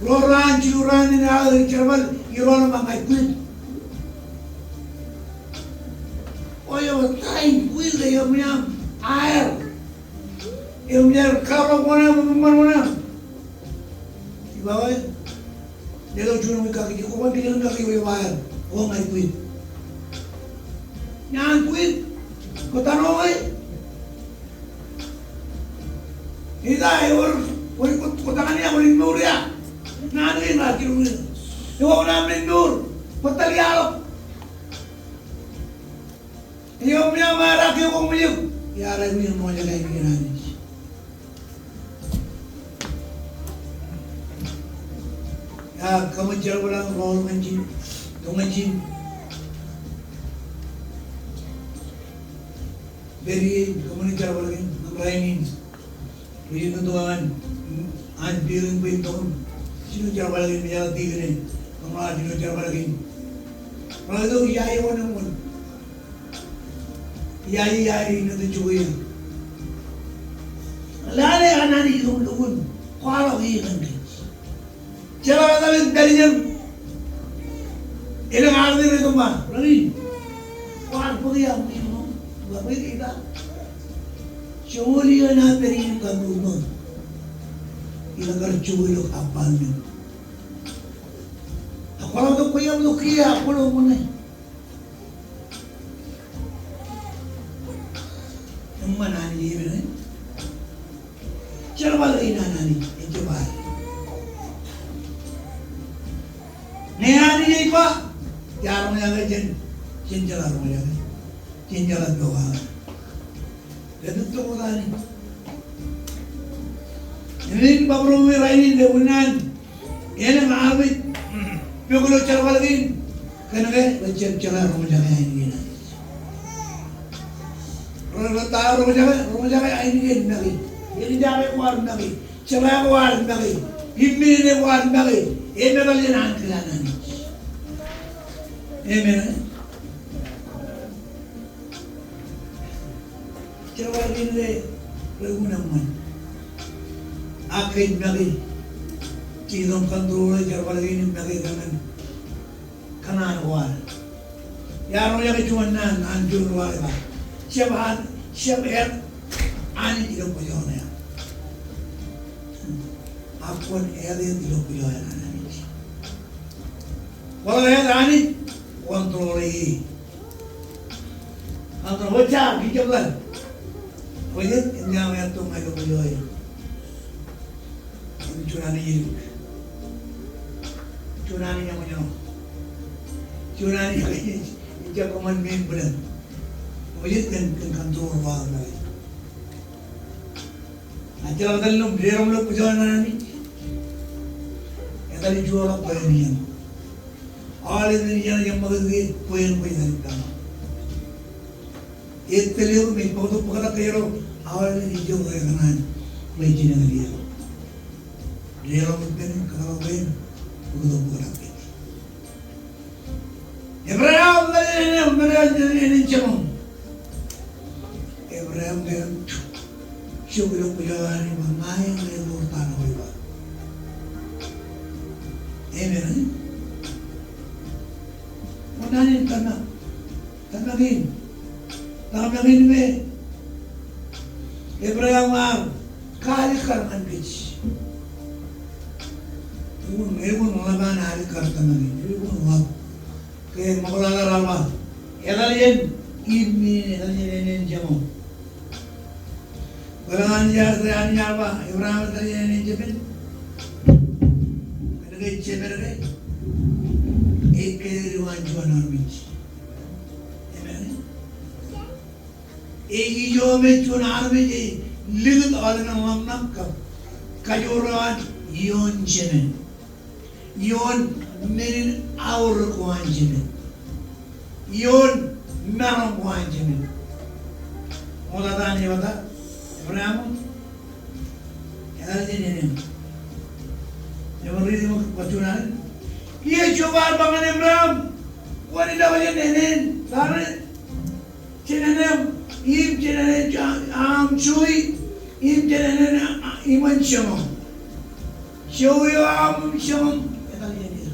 E: Loran ciuran ini ada jawab, iron makai kuit. Oh ya, time kuit deh yang punya air, yang punya kapal mana, di bawah, dia tu cuma kaki, kau dia tu kaki air, oh makai kuit. Jangan kuit, kau tahu ni. Ini kau tangan ni aku lindur ya. Nanti lagi ni. Kau orang lindur, betul ya. Ini kau punya marah, kau punya. Ya, ada yang mau jaga ini nanti. Ya, kamu jangan bilang roll mancing, tu mancing. Dari komunitas lagi, ngapain? Ini tuan, antirin pintu, sini cara lagi menjaga tiga ni, kamar sini cara lagi. Kalau itu yai mana pun, yai nanti cuci. Lalu anak ni dukun, kalau ini nanti, cara lagi dari jam, ini ngarang ni tu mah, lagi, kalau pergi apa ni? Bapak kita, curi na perin kamu, kita kerjui lo kapal ni. Aku kalau tu kaya tu kia, aku lo mana? Yang mana ni ni? Cara balik nana ni, itu balik. Ni hari ni apa? Jangan menjaga jen jalan menjaga. Jalan doa. Itu tu kota ni. Ini baru ini debunan. Ini maafin. Pero kalau cara lagi, kenapa? Macam cara rumah jaga ini. Kalau tahu rumah jaga ini lagi. Ini jaga kuat lagi. Cara kuat lagi. Himmi ni kuat lagi. Ini balik nanti lagi. Amen. Cara ini lagu namun. akin magi tinong control jarwalin magi kanan wal yaro ya kecuman anjur wal ba siap ani tidak punya ya apun elin tidak punya ani walau ya ani kontroli atau baca hijablah wajib yang tu mereka punya curani yang punya curani yang komen main benar wajib kan kantor wal lagi ajar dalam dalam lo punya nani yang tadi jual apa ini all ini yang mahu poin dari itu lihat ni pautu pukada kero awal ni jauh dari kanan macam ni dia dia orang pen kalau pen pautu pukada pen Abraham ni cuma Abraham dia syukur pujian ni mengai ni luar hoiba amen mana ni tanah ni Namin me Abraham kali karman bich egun laban hari kartan ni egun wab ke maulana rama elalian ini elalian jamu barangan jar apa Abraham elalian jepin ada cemere ek ruan juan bich जो में चुनाव में जे लिखत आलना हमना कब कजोरान योन चने योन मेरे our कुआं चने योन मेरा कुआं चने मोदा दानी वादा इब्राहिम यार चने ने जब रिज़ में बचुनान ये चुबार बंगन इब्राहिम वाली लवजन ने सारे चने ने Im jenene am chui, im jenene iman syamam. Chui am syamam. Eta dia.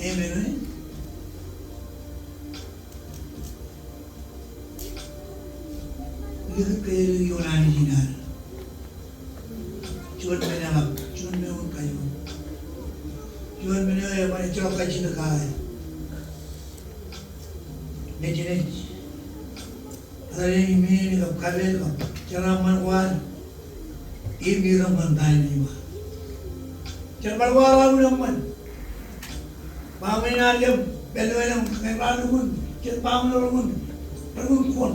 E: Amen. Lihat ke Yunani jinar. Cuman menang, cuman menang kayu. Cuman menang yang mana cerok kaji dekai. Nejinet, ada ini kap kabel kap cara manwan, ini ramai tanya mah. Cara manwan lalu ramai. Pamen aja, belu elam kebaran pun, cara pamen pun, pergun pun,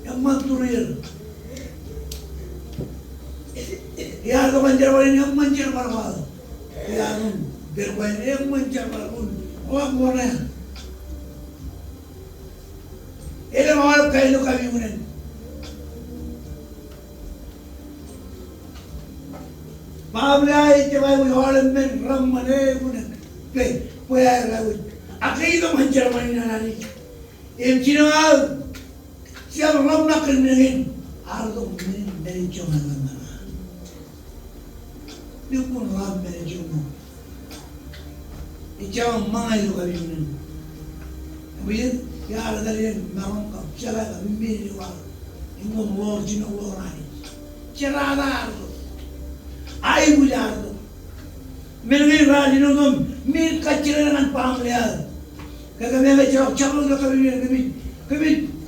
E: yang manturir. Ya tu mancar balik yang mancar manwan, ya tu berbain yang mancar manwan, orang mana? Ele mau kayu kami punya. Babla itu bayi orang men ram mana punya. Ke, punya lagu. Akhirnya itu mancar mana nani. Cina siapa ram nak keningin. Ardo dari cuma mana. Dia pun ram dari cuma. Ijau mana itu kami punya. Kemudian ya ada dari memang cara kami jual, ini mau cina orang ini, cara ada, air bujar tu, mereka rajin untuk mir kacir dengan pamliar, kalau mereka cakap kami,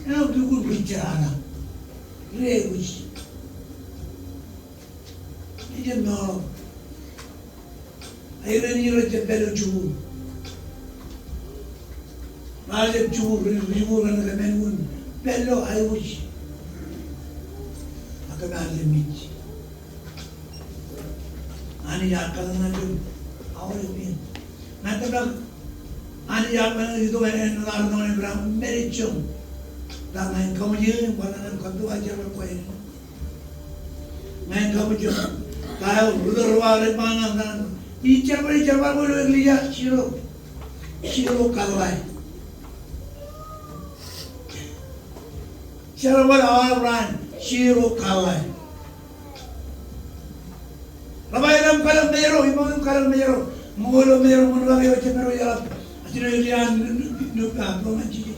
E: nak dukung bicara, regus, ini no, air ini orang belu cubu. Alim cubur kan kemenun bello ayuj akan alim mich ani yakal nanti awal ini nanti nak ani yakal itu yang nalar dengan Ibrahim mericung dan main kamu je bukan kantu ajar berkuai main kamu je kau berdoa mana dan icar boleh lihat siro kalai. Cara berapa orang siro kalai, Rabayam kalam mero, imam kalam mero, molo mero, munwa yo chemero ya. Asino ilian nuka, pomachi,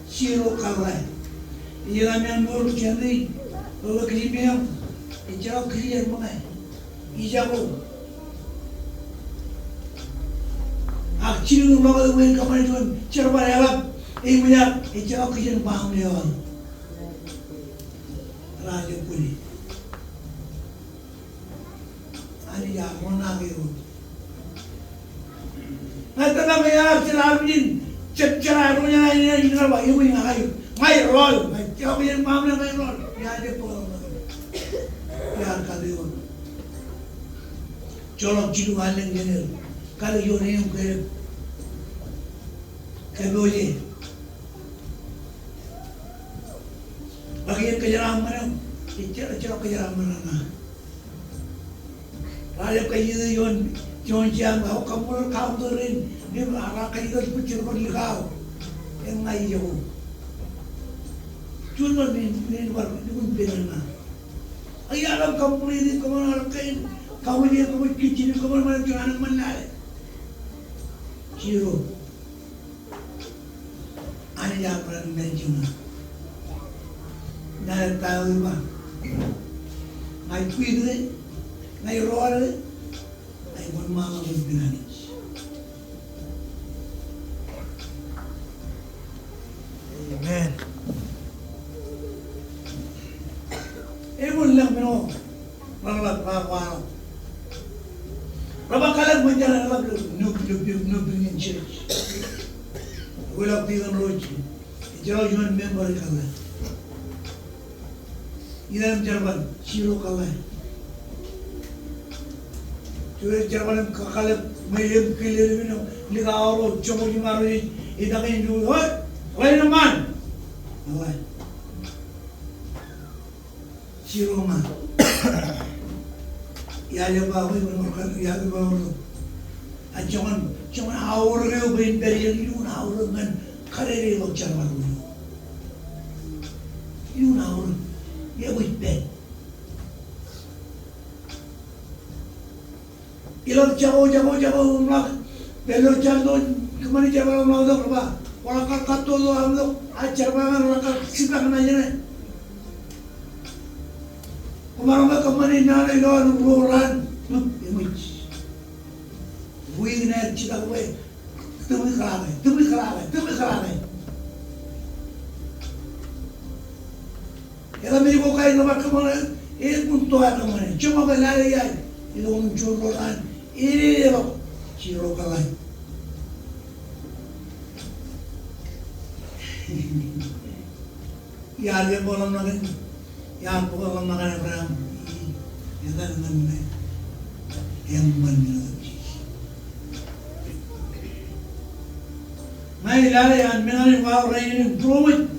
E: siro kalai. Iya kami ambil cendri, bawa keripik, ijau keripik mana? Ijau. Akcil bawa duit kamar itu, cerita apa? Punya ijau keripik bang dia. Raja puli. Ani ya mana gitu? Nanti kami ya cerabin, cerah punya ini apa? Ibu yang ayu. Mai roll, mai jauh yang mampu mai roll, ya ada pun, ya kalian, colok cium aleng jenis, kalau jodoh ke boleh, bagian kejaran mana, colok kejaran mana, lalu kayu jon siang kamu turin, ni arah kayu tu pucuk berlikau, yang ngai jauh. Cuma ni luar ni pun benar. Ayah alam kamu ini kamu nak kain, kamu ni kamu kicin kamu mana jangan mana. Ciro, ane jangan pernah menjuna. Nak tahu apa? Ngai kuih tu, ngai roar tu, ngai pun mama pun benar ni. Amen. Lang mino, malah apa? Berapa kali menjalan lagi nubing church. Gulak tiga roji, jauh jual member kalah. Ini Jerman, Ciro kalah. Jual Jerman kalah, mayem kilir mino, liga awal, cuma lima roji, idak ini dulu, lain man, kalah. Ciro mah, ya lepas itu orang ya lepas itu, cuman awal itu berinteria itu awal kan karir itu cara baru, itu awal, ya buat ilang jauh nak, belok jauh kemana jauh nak tu berapa, orang kat tu orang ajar bangan orang kat siapa nanya ni. Kemarin kemana nara itu orang image, buih ni cita buih, tumi kerana. Kalau mesti kau kaya nama kemana, pun tuan kemana, cuma berlari ya, itu muncul orang, ini dia Ciro kalah. Ya dia bolam lagi. Yang pokok makan apa yang kan mana yang mana mai lari an menari wau rain promet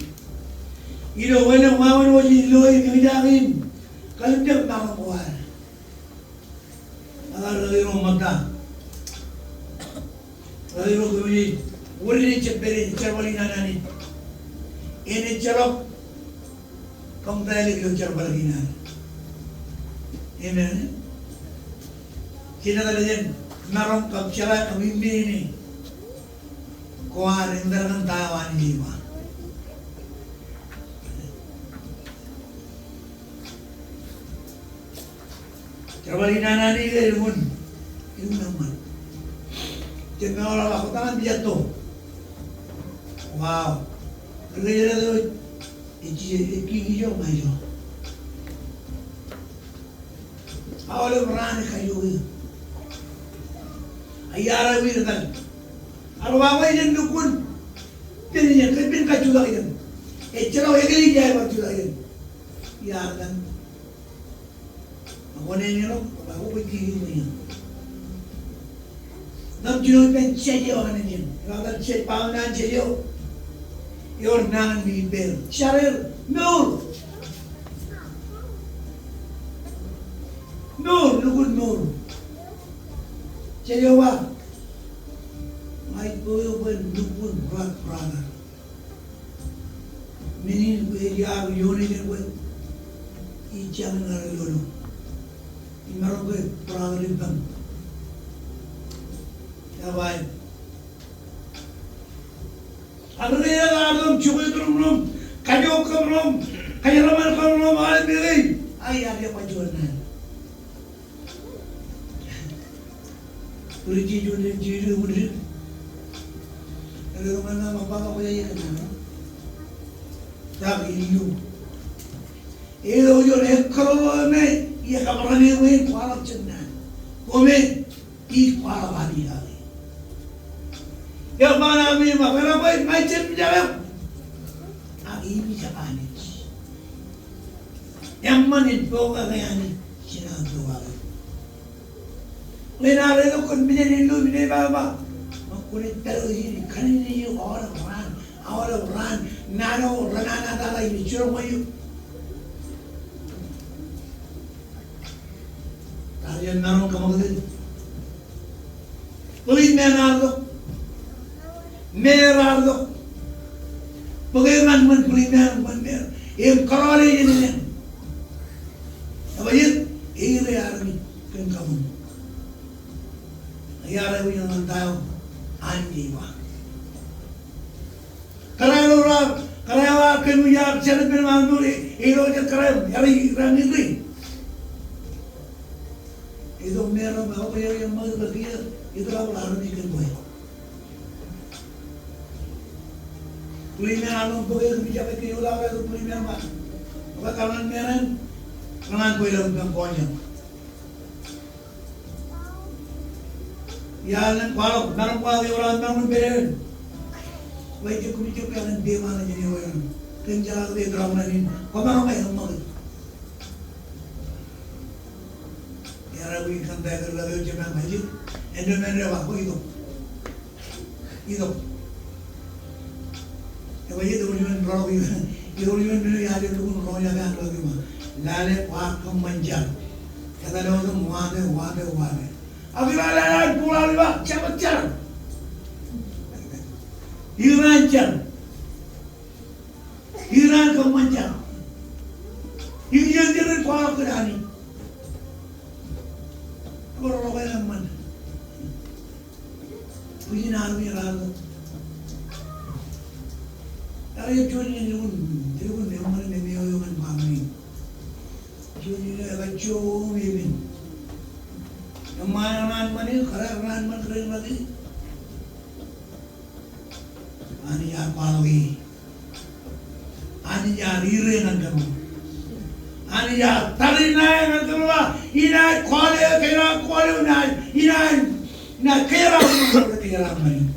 E: ilo wena wau wajib ilo ngidangin kalau dia bangun kuat agar lagi rumah lagi rumah boleh cepet cerbali nani ini cerok kamu tadi kita ucap lagi nak, ini, kita tadi jen narong kapcala kami ini, kuar indaran tawan ini mah, cerbali nana ni dia pun, itu nama, jangan orang aku tangan jatuh, wow, kerja tu. Iki hijau majo. Awalnya berani kayu itu. Ayah rawi itu. Arwah ini dukun. Pininya kepin kacu lagi. Cerau ekli jaya kacu lagi. Ya kan. Aku ni loh, aku pergi ni. Nam jual pen cedek orang ni. Kalau cedek paunan cedek. Your nan be built. Sharir, no. No, lukun no. Cewa. My boy when lukun brother. Meaning we are united with each other. Imarong ko perang ribam. Ya baik. Araya ladom cukai turun kajo kamrom kajaraman kamrom alat beli. Ayah dia pajuanan. Kuriji jual jiru murid. Kalau mana mampu apa yang kena. Tapi itu. Itu jual ekor ni. Ia kabaran ni mungkin kualat cenah. Kome i kualat bani lagi. Ya mana ni mah kenapa macam macam? Ini bisa bani. Yang mana boga kaya ni sila boga. Lena lena kon bina nilu bina baba. Makulit terus ini kan ini orang nano ranana dala ini curang mayu. Kalian nano kamu Kulit merardo. Bagaimana kulit mer. Yang kalau ini. Apa ini? Ini army kan kamu. Ayah aku yang tahu andi mah. Kalau kamu yang cakap dengan orang itu cakap yang ini. Itu merah apa yang mau berkira itu aku lalu ikan boy. Kuliner anu boy bisa pakai ulang itu kuliner mah. Apa kawan merah? Kawan boy lalu kan konyol. Ya, kalau naruh kuali orang naruh beren, wajib kucing yang dia mana jadi orang, kenjalan dia drama ni, kau naruh apa yang mau? Ya, aku ikan tiger lalu cuma maju, endomen apa itu? Ya, wajib tujuan berapa itu? Tujuan ni ada tujuan kau yang ada lagi mah, lalu wakam manjang, kata dia tu wade. Abi lalat pulau libat cepat. Iran kemanjang. Iran jadi kuala kerani. Orang lain mana? Puji nabi lalu. Kalau yang cuci ni pun mana ni orang kami. Cuci ni agak jauh ni. Yang mana ni kerana keren lagi. Ani ya palwi, ani ya rire nan kamu, ani ya tarinai nan kamu lah. Ina kuali ina kera mani.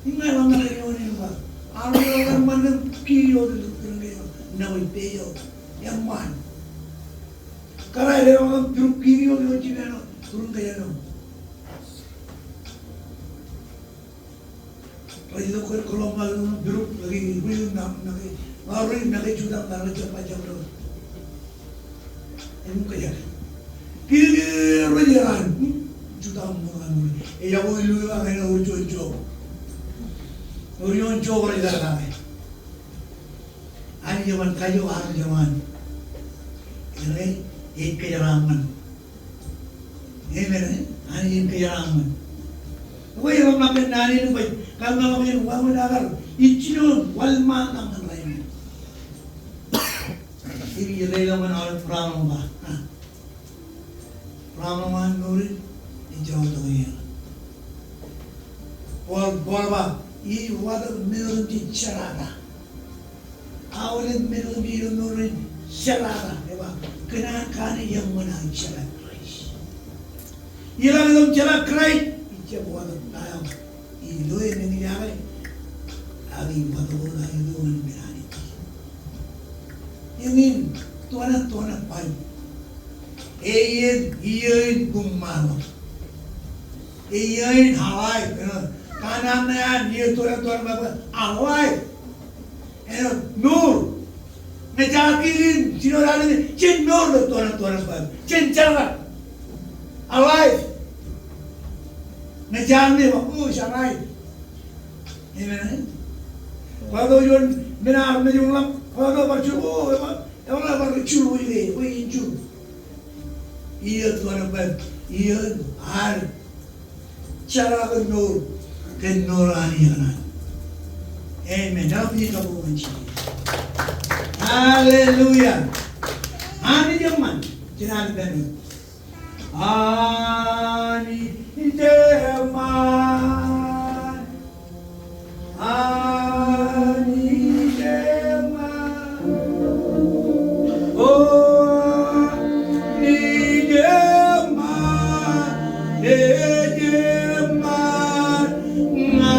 E: Ingat orang lagi ni apa? Orang mana kio tu kerana nawi peyo yang mana. Kalau ada orang turun kiri orang cina turun kaya no. Kalau kalau malu turun lagi beri nak cuda nak cepat lo. Ini kaya. Kiri rajaran cuda orang. Ya boleh lu orang yang urut. Orang orang rajaran. Ani zaman kayu ani zaman. Ini एक कजरामन ये मेरे आने एक कजरामन वही हम अपने नानी ने भाई कल ना हमें हुआ में अगर इच्चिनो वलमान नाम रहे हैं ये रेला मन और प्राणमान नूरी इजाज़ तो है और बोलवा ये वाद मेरे जी चरागा आवले मेरे जी नूरी चरागा है बा kenaan yang menang jalan Christ. Ilang dalam jalan Christ, ia buat tahu. Ilo yang mengiyakan, abi matulog na ilo ang binanit. Yungin tuan pay. Iyon gumano. Iyon hawai. Kanan na yan, iyon tuan mabot. Hawai. Nur. Najakirin sinurali ni cin nur lo tuan pay. Cin cara. Hawai. Najami waktu syarai. Amen. Kalau yun minar na yung lang, kalau bercuo, Orang baru curu ini, wih curu. Iya Tuhan apa? Iya har. Cara kenurani anak. Amen. Dalam punya kamu menci. Haleluya. Ani jaman, jangan benar. Ani jaman, ani jaman. Oh, ni jaman, jaman, nganya.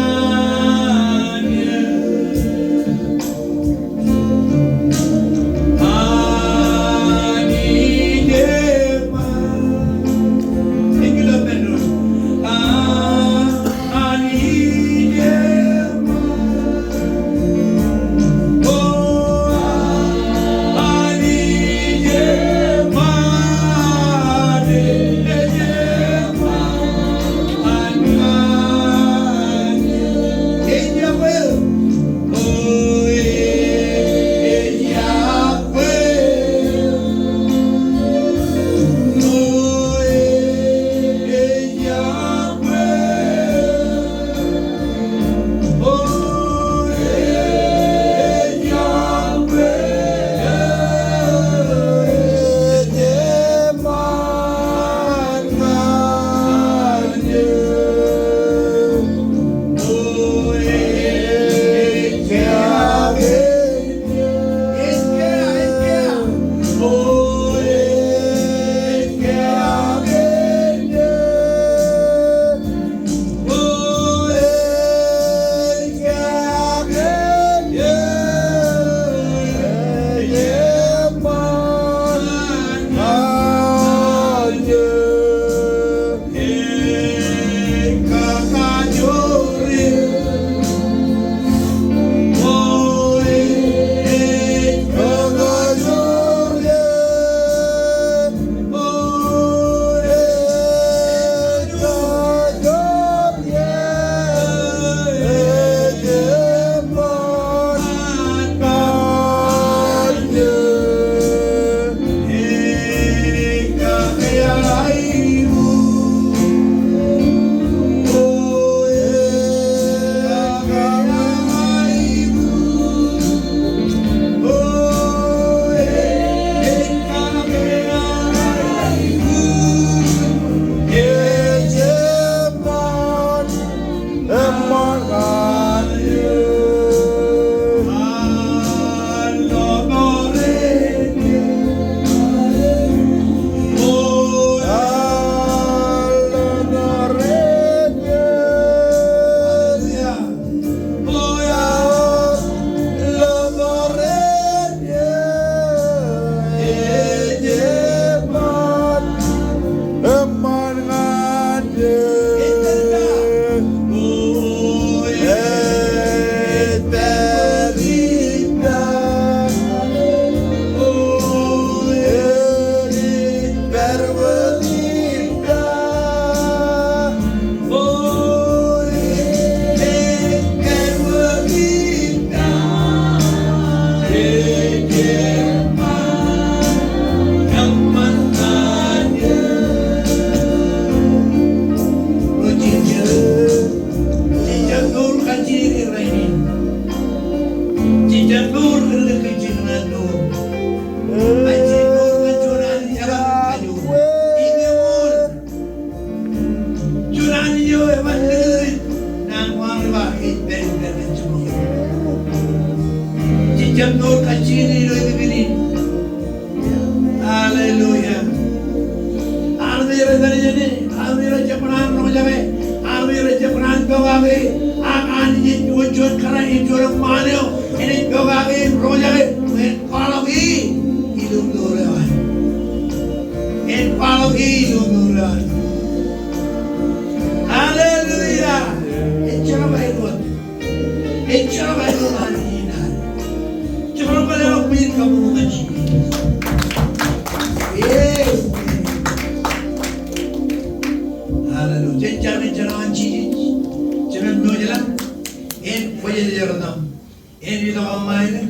E: Hallelujah. Almira dari jadi, almira cepetan rojawe, almira cepetan bawawe, akan ini wujud karena itu orang mana, ini bawawe rojawe, kalau hidup doran, kalau hidup doran. Hallelujah. Eccara baik hari ini. Cuma kalau pilih kamu mengaji. Hallelujah. Jangan jangan dojalan. En wajah jalan. En itu amalan.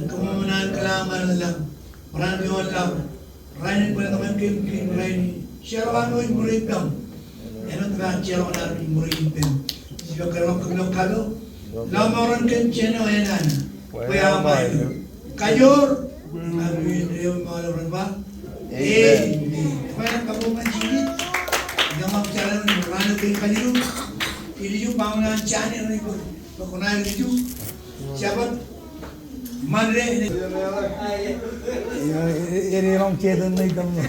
E: Kemudian kelamaan dalam. Orang yang lama, Rain boleh teman kim Rain. Siapa yang murid dam? Enak kan siapa yang murid dam? Siapa kerana kena kado? Lama orang kan channel enak. Kaya mai kayor, kami dia malu berapa? Mana kamu macam nama cara mana kau kayu? Ini juga bangunan channel ni pun, bakunan itu siapa? Mana ini?
B: Ini orang cedon ni kamu.